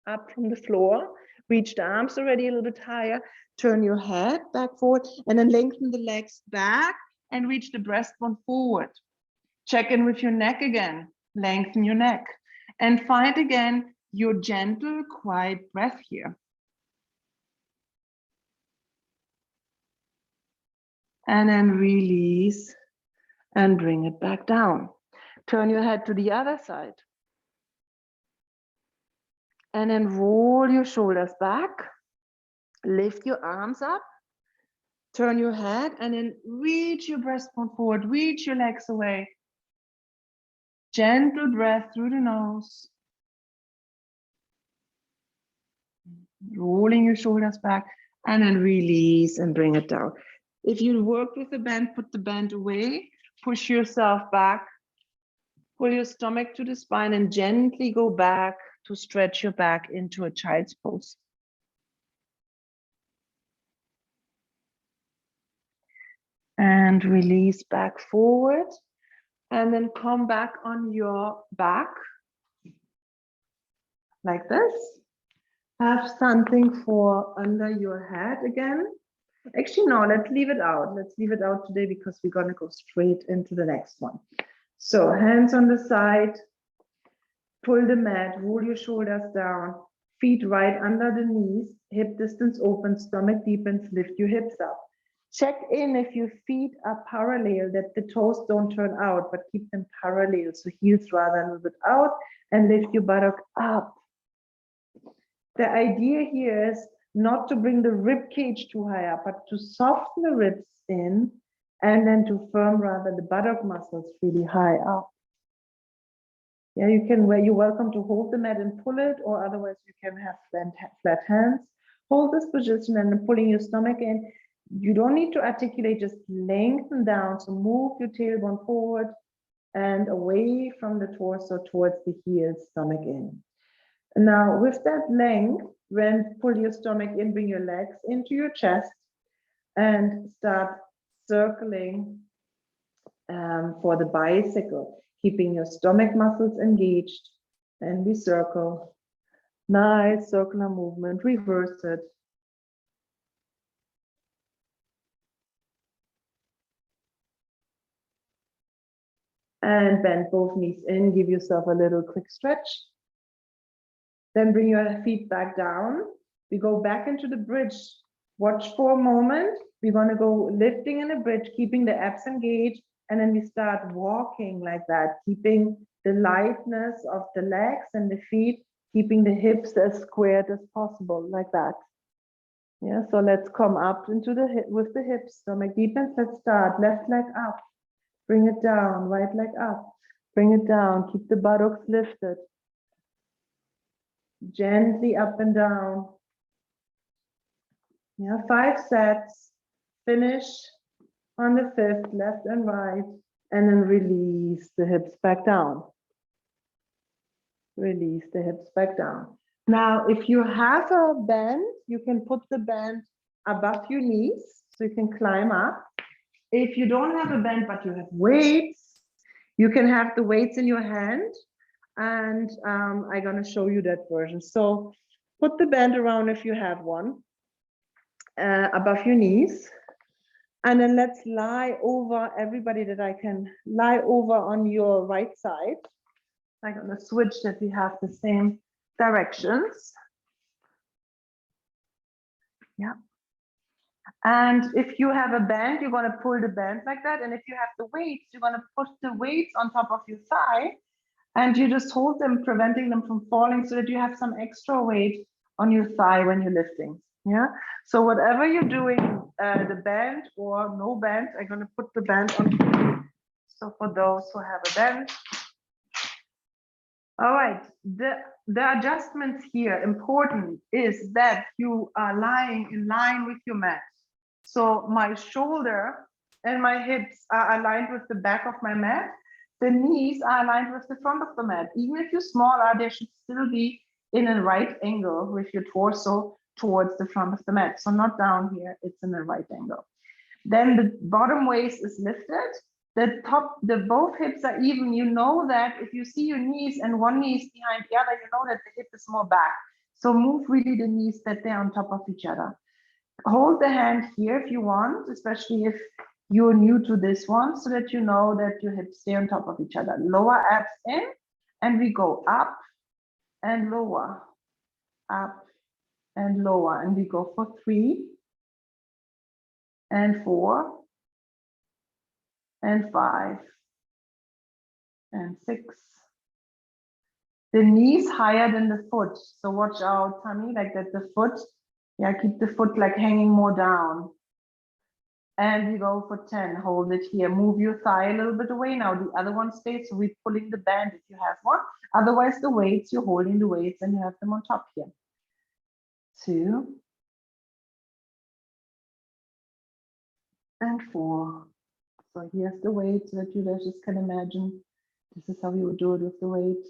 up from the floor, reach the arms already a little bit higher, turn your head back forward and then lengthen the legs back and reach the breastbone forward. Check in with your neck again, lengthen your neck and find again your gentle, quiet breath here. And then release and bring it back down. Turn your head to the other side. And then roll your shoulders back. Lift your arms up. Turn your head and then reach your breastbone forward. Reach your legs away. Gentle breath through the nose. Rolling your shoulders back and then release and bring it down. If you work with the band, put the band away, push yourself back, pull your stomach to the spine and gently go back to stretch your back into a child's pose. And release back forward, and then come back on your back like this. Have something for under your head again. Actually, no, let's leave it out. Let's leave it out today because we're going to go straight into the next one. So hands on the side, pull the mat, roll your shoulders down, feet right under the knees, hip distance open, stomach deepens, lift your hips up. Check in if your feet are parallel, that the toes don't turn out, but keep them parallel. So heels rather a little bit out and lift your buttock up. The idea here is not to bring the rib cage too high up, but to soften the ribs in and then to firm rather the buttock muscles really high up. Yeah, you can, you're welcome to hold the mat and pull it, or otherwise you can have flat hands. Hold this position and then pulling your stomach in. You don't need to articulate, just lengthen down. So move your tailbone forward and away from the torso towards the heels, stomach in. Now with that length, when pull your stomach in, bring your legs into your chest and start circling for the bicycle, keeping your stomach muscles engaged, and we circle. Nice circular movement, reverse it. And bend both knees in, give yourself a little quick stretch. Then bring your feet back down. We go back into the bridge. Watch for a moment. We're going to go lifting in a bridge, keeping the abs engaged. And then we start walking like that, keeping the lightness of the legs and the feet, keeping the hips as squared as possible, like that. Yeah, so let's come up into the hip with the hips. Stomach deepens. Let's start. Left leg up. Bring it down, right leg up, bring it down, keep the buttocks lifted. Gently up and down. Yeah, 5 sets. Finish on the 5th, left and right, and then release the hips back down. Release the hips back down. Now, if you have a band, you can put the band above your knees, so you can climb up. If you don't have a band, but you have weights, you can have the weights in your hand, and I'm going to show you that version. So put the band around if you have one, above your knees, and then let's lie over, everybody that I can lie over on your right side. I'm going to switch that we have the same directions. Yeah. And if you have a band, you're going to pull the band like that. And if you have the weights, you're going to put the weights on top of your thigh, and you just hold them, preventing them from falling, so that you have some extra weight on your thigh when you're lifting. Yeah. So whatever you're doing, the band or no band, I'm going to put the band on. So for those who have a band. All right. The adjustments here, important, is that you are lying in line with your mat. So my shoulder and my hips are aligned with the back of my mat. The knees are aligned with the front of the mat. Even if you're smaller, they should still be in a right angle with your torso towards the front of the mat. So not down here, it's in a right angle. Then the bottom waist is lifted. Both hips are even. You know that if you see your knees and one knee is behind the other, you know that the hip is more back. So move really the knees that they're on top of each other. Hold the hand here if you want, especially if you're new to this one, so that you know that your hips stay on top of each other. Lower abs in, and we go up and lower, up and lower, and we go for 3 and 4 and 5 and 6. The knees higher than the foot, so watch out, tummy, like that. The foot, yeah, keep the foot like hanging more down. And we go for 10. Hold it here. Move your thigh a little bit away. Now the other one stays. So we're pulling the band if you have one. Otherwise, the weights, you're holding the weights and you have them on top here. 2 and 4. So here's the weight so that you just can imagine. This is how you would do it with the weight.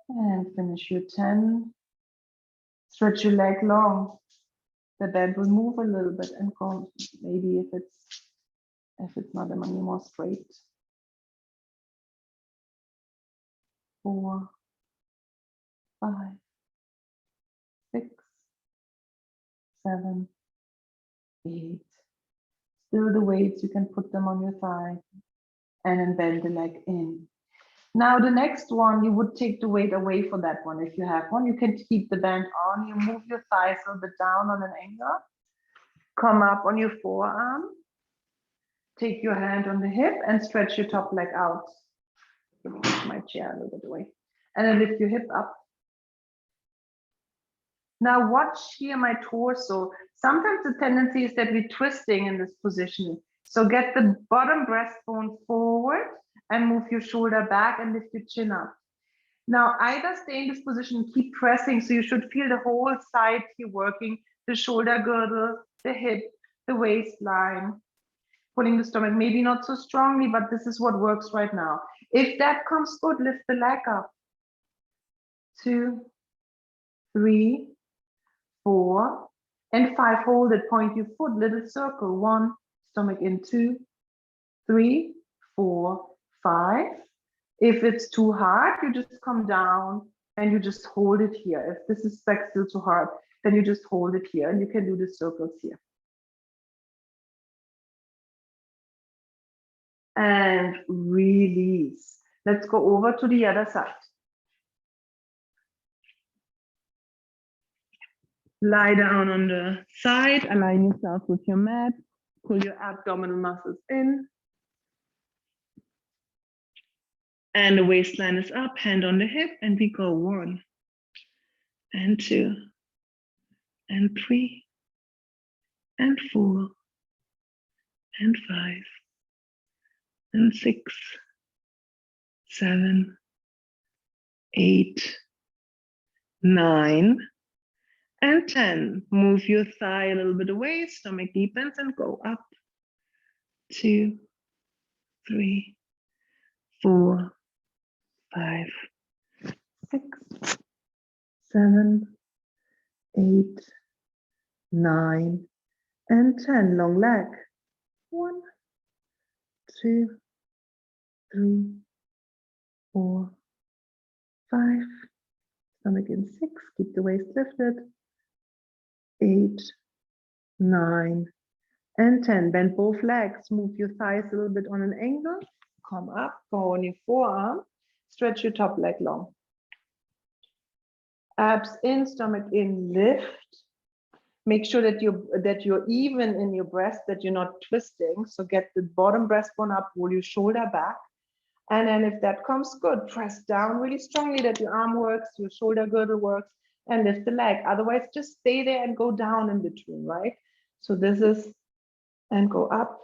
And finish your 10. Stretch your leg long. The band will move a little bit and go, maybe if it's not anymore straight. 4, 5, 6, 7, 8. Still the weights, you can put them on your thigh and then bend the leg in. Now the next one, you would take the weight away for that one. If you have one, you can keep the band on. You move your thighs a little bit down on an angle. Come up on your forearm. Take your hand on the hip and stretch your top leg out. Let me push my chair a little bit away. And then lift your hip up. Now watch here my torso. Sometimes the tendency is that we're twisting in this position. So get the bottom breastbone forward and move your shoulder back and lift your chin up. Now either stay in this position and keep pressing. So you should feel the whole side here working, the shoulder girdle, the hip, the waistline, pulling the stomach, maybe not so strongly, but this is what works right now. If that comes good, lift the leg up. 2, 3, 4, and 5. Hold it, point your foot, little circle. 1, stomach in. 2, 3, 4, 5. If it's too hard, you just come down and you just hold it here. If this is like still too hard, then you just hold it here and you can do the circles here. And release. Let's go over to the other side. Lie down on the side, align yourself with your mat, pull your abdominal muscles in. And the waistline is up, hand on the hip, and we go 1, and 2, and 3, and 4, and 5, and 6, 7, 8, 9, and 10. Move your thigh a little bit away, stomach deepens, and go up. 2, 3, 4, 5, 6, 7, 8, 9, and 10. Long leg. 1, 2, 3, 4, 5. Stomach in. 6. Keep the waist lifted. 8, 9, and 10. Bend both legs. Move your thighs a little bit on an angle. Come up. Go on your forearm. Stretch your top leg long. Abs in, stomach in, lift. Make sure that you're even in your breast, that you're not twisting. So get the bottom breastbone up, roll your shoulder back. And then if that comes good, press down really strongly that your arm works, your shoulder girdle works, and lift the leg. Otherwise, just stay there and go down in between, right? So this is, and go up,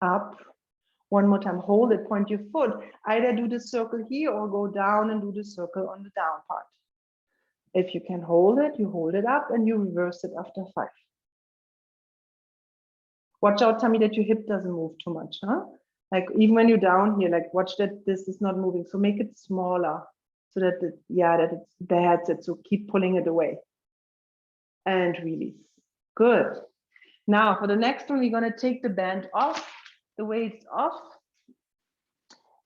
up. One more time, hold it, point your foot. Either do the circle here or go down and do the circle on the down part. If you can hold it, you hold it up and you reverse it after 5. Watch out, tummy, that your hip doesn't move too much, huh? Like even when you're down here, like watch that this is not moving. So make it smaller so that that's it. So keep pulling it away and release. Good. Now for the next one, we're gonna take the band off, the weights off,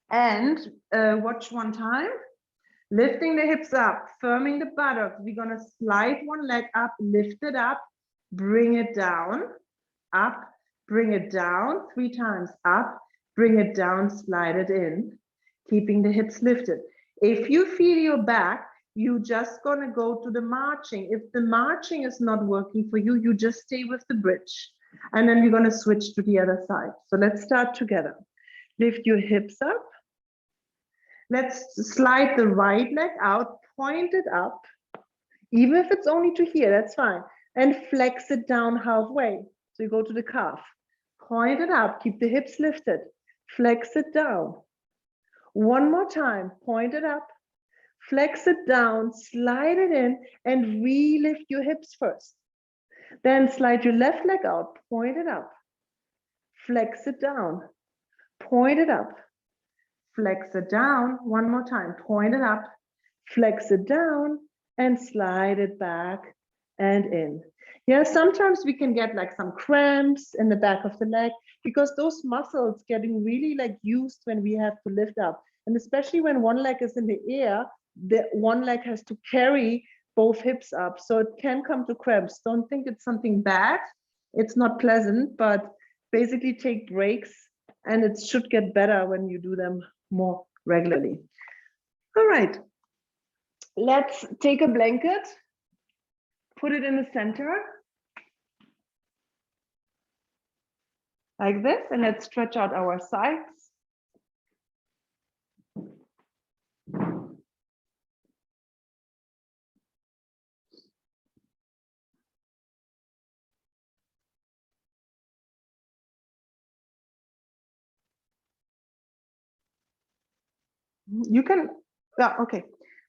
and watch one time. Lifting the hips up, firming the buttocks. We're gonna slide one leg up, lift it up, bring it down, up, bring it down 3 times, up, bring it down, slide it in, keeping the hips lifted. If you feel your back, you just gonna go to the marching. If the marching is not working for you, you just stay with the bridge. And then we're gonna switch to the other side. So let's start together. Lift your hips up. Let's slide the right leg out, point it up. Even if it's only to here, that's fine. And flex it down halfway. So you go to the calf. Point it up, keep the hips lifted. Flex it down. One more time, point it up. Flex it down, slide it in, and re-lift your hips first. Then slide your left leg out, point it up. Flex it down, point it up. Flex it down, one more time, point it up. Flex it down, and slide it back and in. Yeah, sometimes we can get like some cramps in the back of the leg because those muscles getting really like used when we have to lift up. And especially when one leg is in the air, the one leg has to carry both hips up. So it can come to cramps. Don't think it's something bad. It's not pleasant, but basically take breaks and it should get better when you do them more regularly. All right. Let's take a blanket, put it in the center, like this, and let's stretch out our sides. You can, yeah, okay.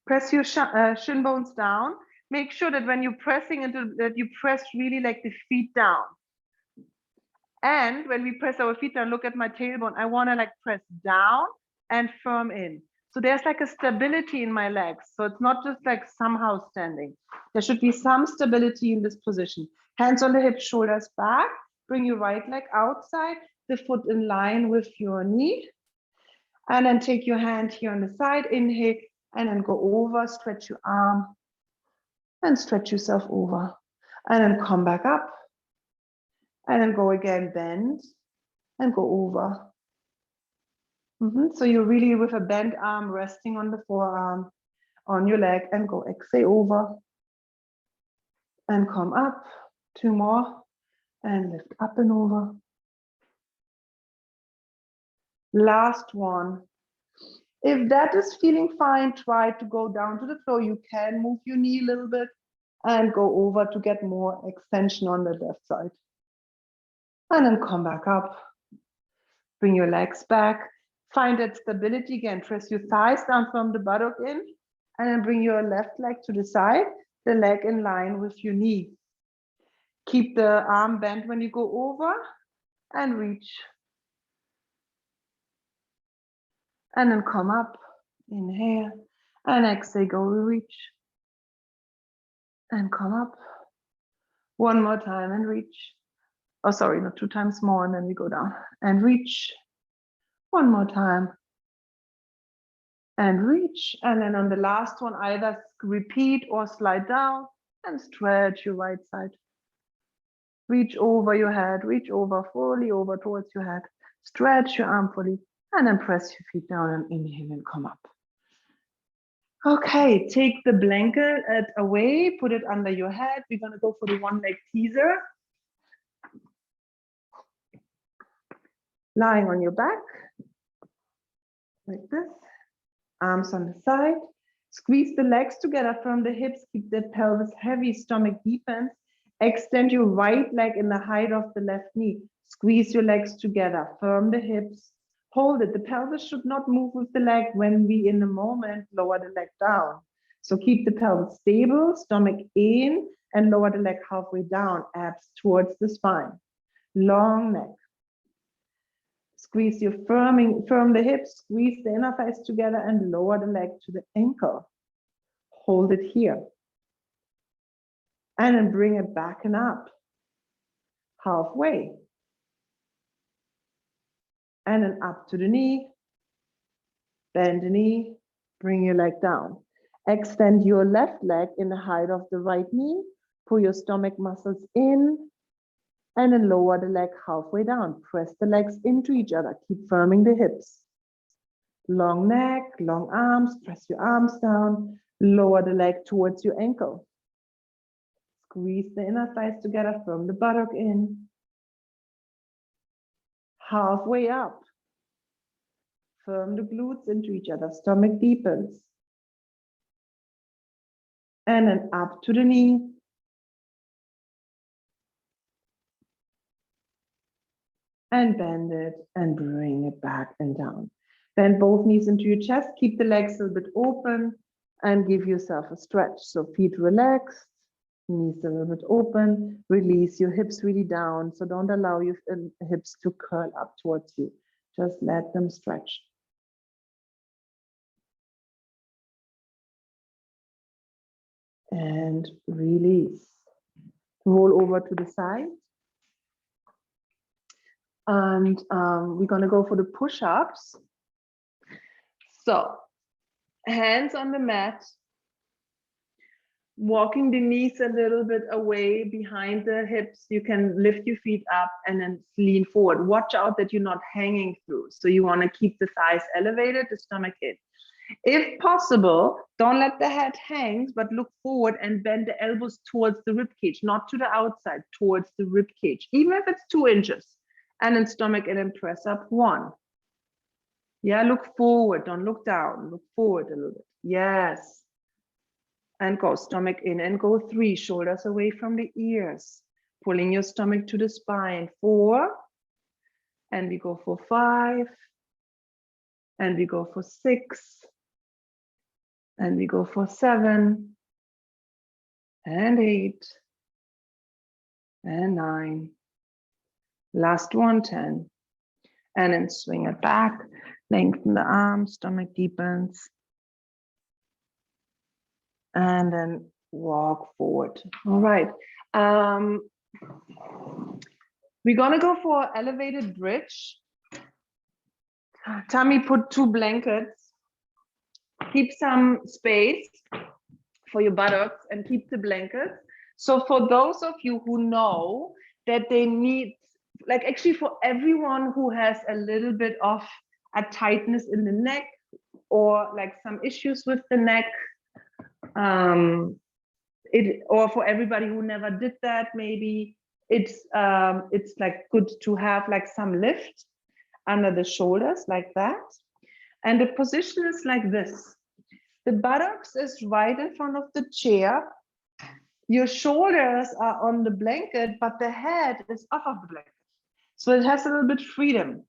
Press your shin bones down. Make sure that when you're pressing into that, you press really like the feet down. And when we press our feet down, look at my tailbone. I want to like press down and firm in. So there's like a stability in my legs. So it's not just like somehow standing. There should be some stability in this position. Hands on the hips, shoulders back. Bring your right leg outside, the foot in line with your knee. And then take your hand here on the side, inhale, and then go over, stretch your arm, and stretch yourself over. And then come back up. And then go again, bend, and go over. So you're really with a bent arm resting on the forearm, on your leg, and go exhale over. And come up, 2 more, and lift up and over. Last one. If that is feeling fine, try to go down to the floor. You can move your knee a little bit and go over to get more extension on the left side. And then come back up. Bring your legs back. Find that stability again. Press your thighs down from the buttock in. And then bring your left leg to the side, the leg in line with your knee. Keep the arm bent when you go over and reach. And then come up, inhale, and exhale, go reach. And come up. One more time and reach. Oh, sorry, not 2 times more, and then we go down. And reach. One more time. And reach. And then on the last one, either repeat or slide down and stretch your right side. Reach over your head, reach over, fully over towards your head. Stretch your arm fully. And then press your feet down and inhale and come up. Okay, take the blanket away, put it under your head. We're gonna go for the one leg teaser. Lying on your back, like this. Arms on the side. Squeeze the legs together from the hips, keep the pelvis heavy, stomach deepens. Extend your right leg in the height of the left knee. Squeeze your legs together, firm the hips. Hold it. The pelvis should not move with the leg when we, in a moment, lower the leg down. So keep the pelvis stable, stomach in, and lower the leg halfway down, abs towards the spine. Long neck. Squeeze your firm the hips, squeeze the inner thighs together, and lower the leg to the ankle. Hold it here. And then bring it back and up. Halfway. And then up to the knee, bend the knee, bring your leg down. Extend your left leg in the height of the right knee, pull your stomach muscles in, and then lower the leg halfway down. Press the legs into each other, keep firming the hips. Long neck, long arms, press your arms down, lower the leg towards your ankle. Squeeze the inner thighs together, firm the buttock in. Halfway up. Firm the glutes into each other, stomach deepens. And then up to the knee. And bend it and bring it back and down. Bend both knees into your chest, keep the legs a little bit open. and give yourself a stretch. So feet relaxed, knees a little bit open, release your hips really down. So don't allow your hips to curl up towards you. Just let them stretch. And release. Roll over to the side. And we're going to go for the push-ups. So hands on the mat, walking the knees a little bit away behind the hips. You can lift your feet up and then lean forward. Watch out that you're not hanging through. So you want to keep the thighs elevated, the stomach in. If possible, don't let the head hang, but look forward and bend the elbows towards the rib cage, not to the outside, towards the rib cage, even if it's 2 inches. And then stomach in and press up 1. Yeah, look forward, don't look down, look forward a little bit. Yes. And go stomach in and go 3, shoulders away from the ears, pulling your stomach to the spine. 4, and we go for 5, and we go for 6, and we go for 7, and 8, and 9. Last one, 10. And then swing it back, lengthen the arms, stomach deepens. And then walk forward. All right. We're gonna go for elevated bridge. Tammy, put 2 blankets. Keep some space for your buttocks and keep the blankets. So for those of you who know that they need, like actually for everyone who has a little bit of a tightness in the neck or like some issues with the neck, or for everybody who never did that, maybe it's like good to have like some lift under the shoulders like that. And the position is like this. The buttocks is right in front of the chair. Your shoulders are on the blanket, but the head is off of the blanket. So it has a little bit freedom.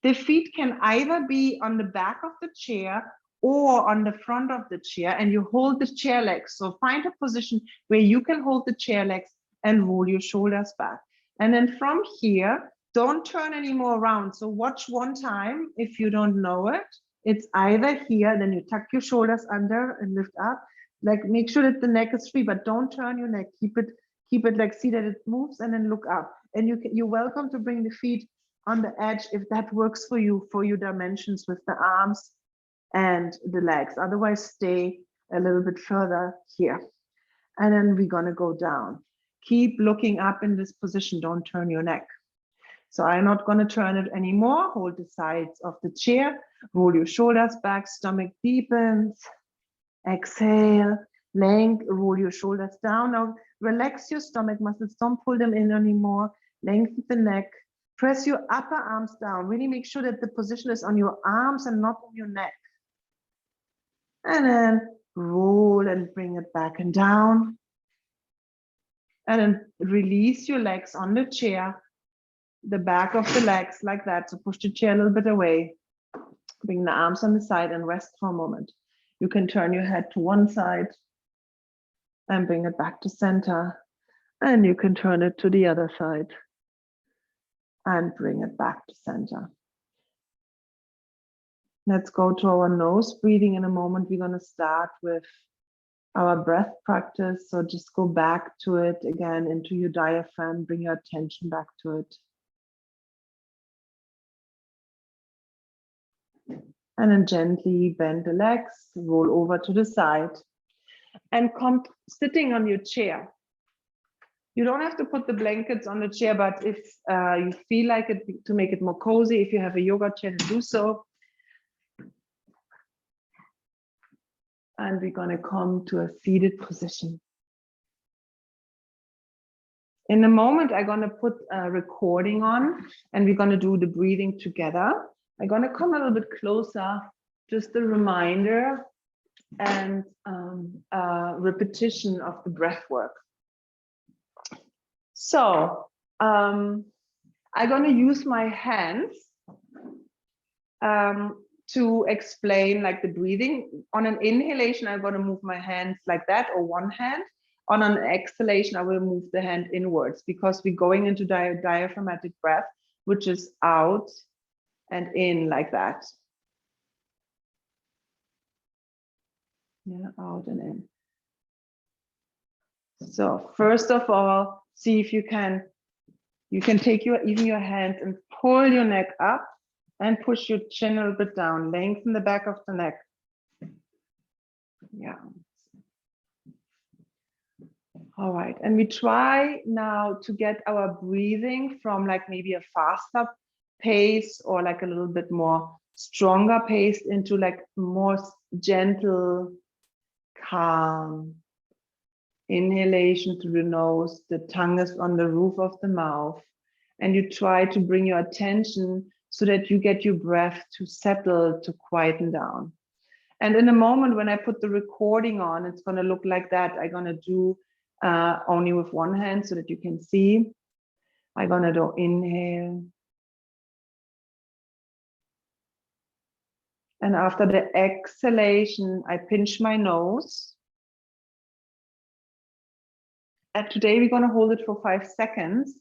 The feet can either be on the back of the chair or on the front of the chair, and you hold the chair legs. So find a position where you can hold the chair legs and roll your shoulders back. And then from here, don't turn anymore around. So watch one time. If you don't know it, it's either here, then you tuck your shoulders under and lift up. Like make sure that the neck is free, but don't turn your neck. Keep it like, see that it moves and then look up. And you're welcome to bring the feet on the edge if that works for you, for your dimensions with the arms and the legs. Otherwise, stay a little bit further here. And then we're gonna go down. Keep looking up in this position, don't turn your neck. So I'm not gonna turn it anymore. Hold the sides of the chair, roll your shoulders back, stomach deepens. Exhale, roll your shoulders down. Now relax your stomach muscles, don't pull them in anymore. Lengthen the neck, press your upper arms down. Really make sure that the position is on your arms and not on your neck. And then roll and bring it back and down. And then release your legs on the chair, the back of the legs like that. So push the chair a little bit away. Bring the arms on the side and rest for a moment. You can turn your head to one side and bring it back to center. And you can turn it to the other side and bring it back to center. Let's go to our nose breathing in a moment. We're going to start with our breath practice. So just go back to it again, into your diaphragm, bring your attention back to it. And then gently bend the legs, roll over to the side, and come sitting on your chair. You don't have to put the blankets on the chair, but if you feel like it, to make it more cozy, if you have a yoga chair, to do so. And we're going to come to a seated position. In a moment, I'm going to put a recording on, and we're going to do the breathing together. I'm going to come a little bit closer, just a reminder and repetition of the breath work. So I'm going to use my hands to explain like the breathing. On an inhalation, I'm going to move my hands like that, or one hand. On an exhalation, I will move the hand inwards, because we're going into diaphragmatic breath, which is out and in like that. Yeah, out and in. So first of all, see if you can take even your hand and pull your neck up and push your chin a little bit down, lengthen the back of the neck. Yeah. All right, and we try now to get our breathing from like maybe a faster pace or like a little bit more stronger pace into like more gentle, calm inhalation through the nose. The tongue is on the roof of the mouth, and you try to bring your attention so that you get your breath to settle, to quieten down. And in a moment when I put the recording on, it's going to look like that. I'm going to do only with one hand so that you can see. I'm going to do inhale. And after the exhalation, I pinch my nose. And today we're going to hold it for 5 seconds.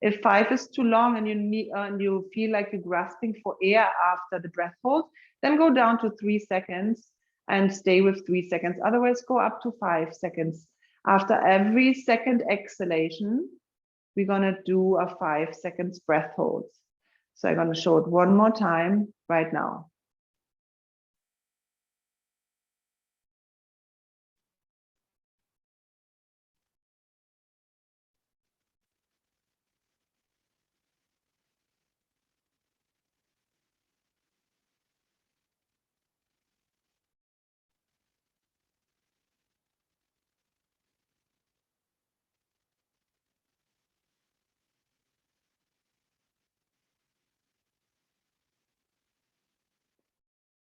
If 5 is too long and you feel like you're grasping for air after the breath hold, then go down to 3 seconds and stay with 3 seconds. Otherwise, go up to 5 seconds. After every second exhalation, we're going to do a 5 seconds breath hold. So I'm going to show it one more time right now.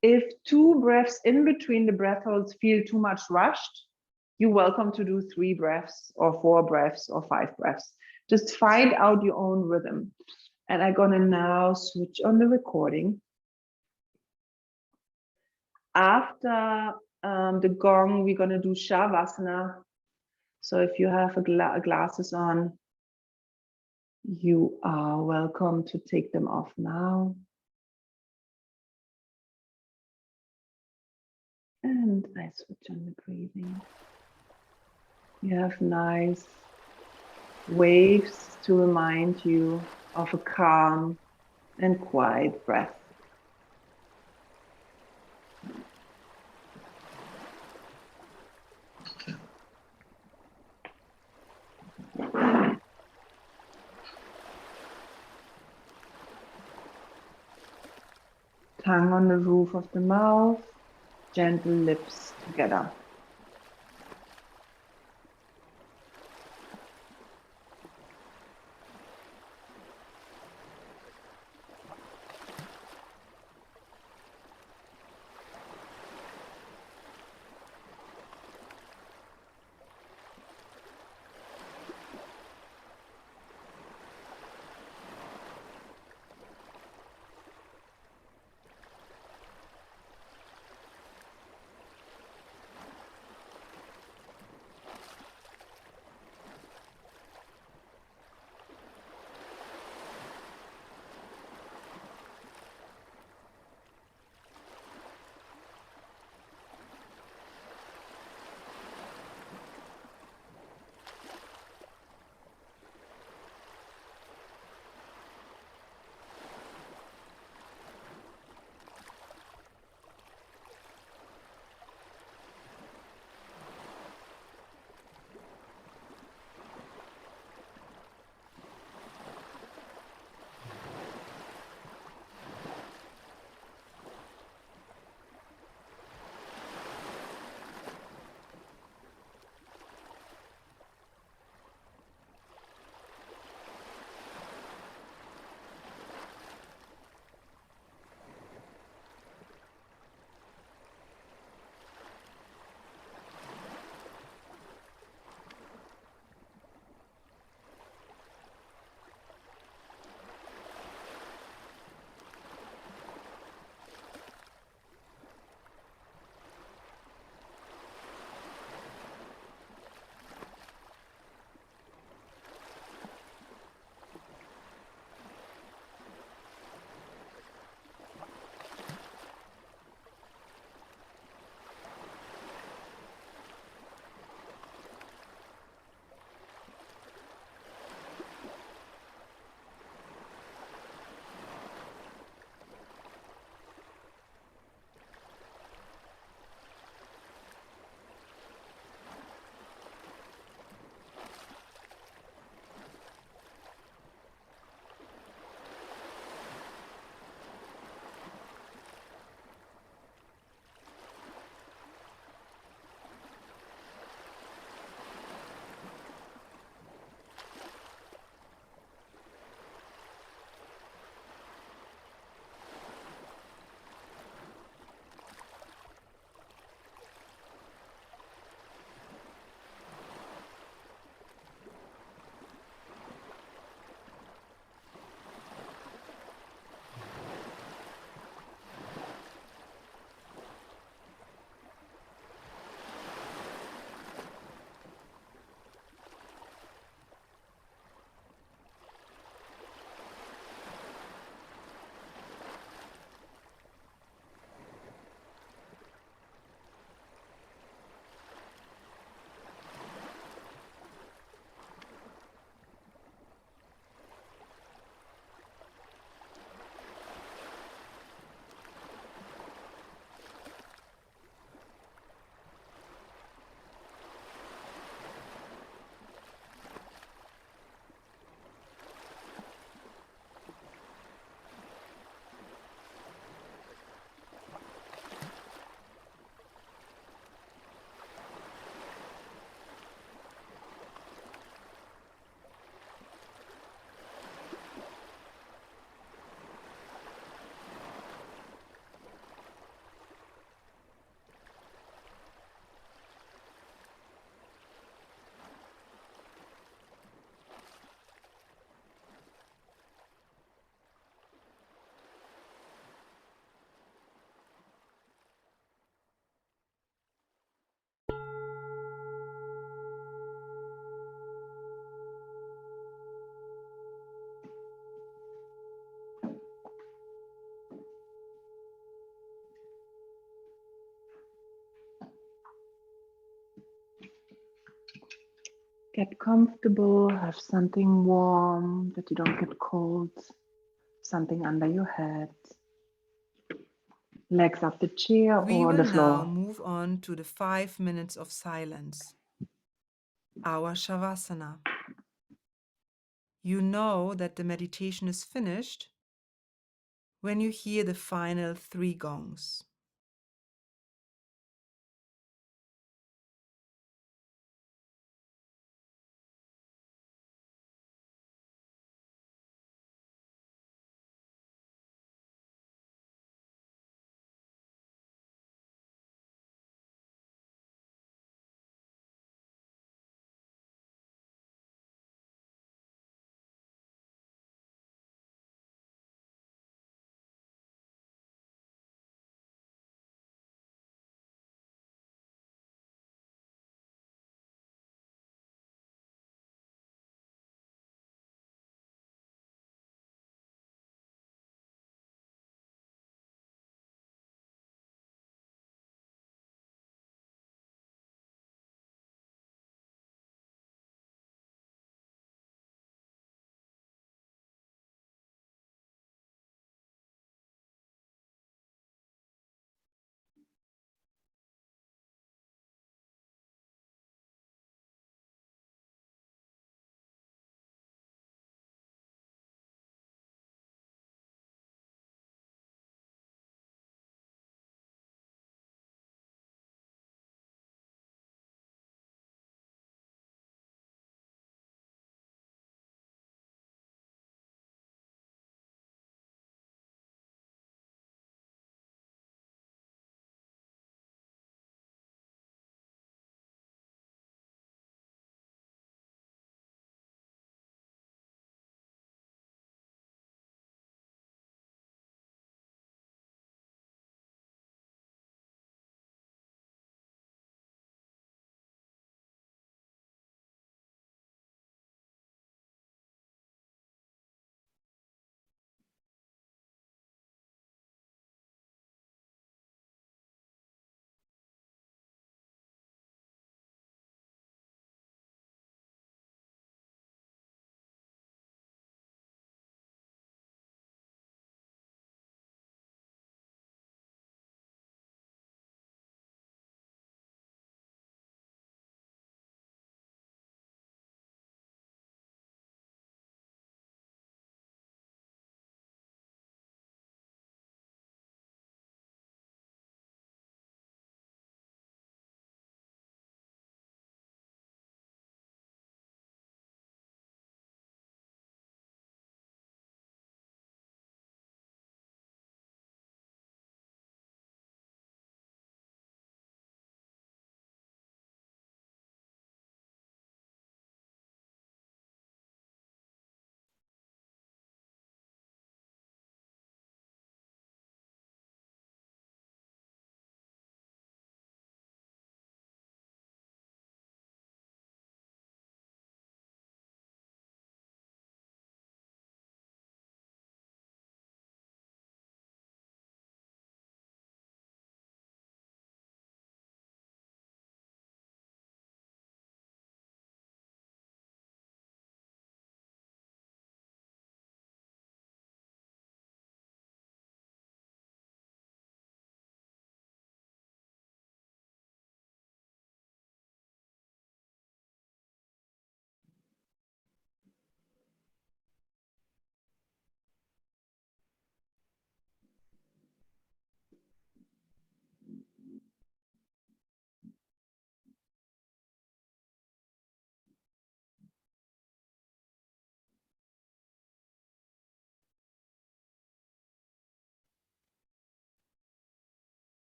If 2 breaths in between the breath holds feel too much rushed, you're welcome to do 3 breaths or 4 breaths or 5 breaths. Just find out your own rhythm. And I'm gonna now switch on the recording. After the gong, we're gonna do Shavasana. So if you have glasses on, you are welcome to take them off now. And I switch on the breathing. You have nice waves to remind you of a calm and quiet breath. Tongue on the roof of the mouth, gentle lips together. Get comfortable, have something warm that you don't get cold, something under your head, legs up the chair We or will the now floor. move on to the 5 minutes of silence, our Shavasana. You know that the meditation is finished when you hear the final 3 gongs.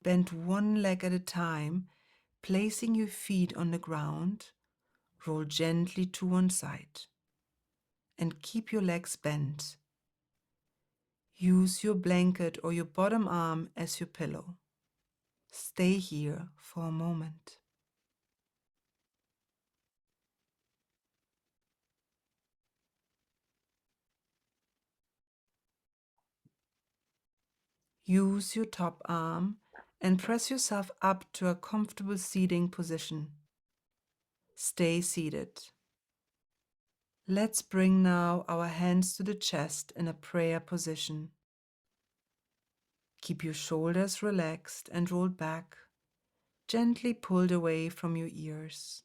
Bend one leg at a time, placing your feet on the ground. Roll gently to one side and keep your legs bent. Use your blanket or your bottom arm as your pillow. Stay here for a moment. Use your top arm and press yourself up to a comfortable seating position. Stay seated. Let's bring now our hands to the chest in a prayer position. Keep your shoulders relaxed and rolled back, gently pulled away from your ears.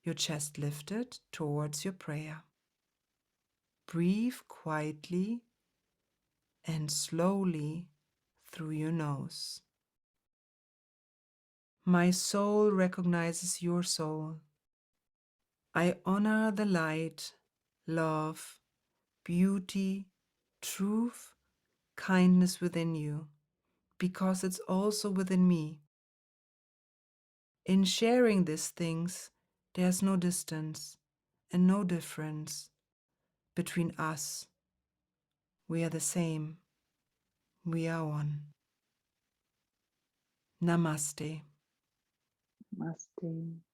Your chest lifted towards your prayer. Breathe quietly and slowly through your nose. My soul recognizes your soul. I honor the light, love, beauty, truth, kindness within you, because it's also within me. In sharing these things, there's no distance and no difference between us. We are the same. We are one. Namaste. Namaste.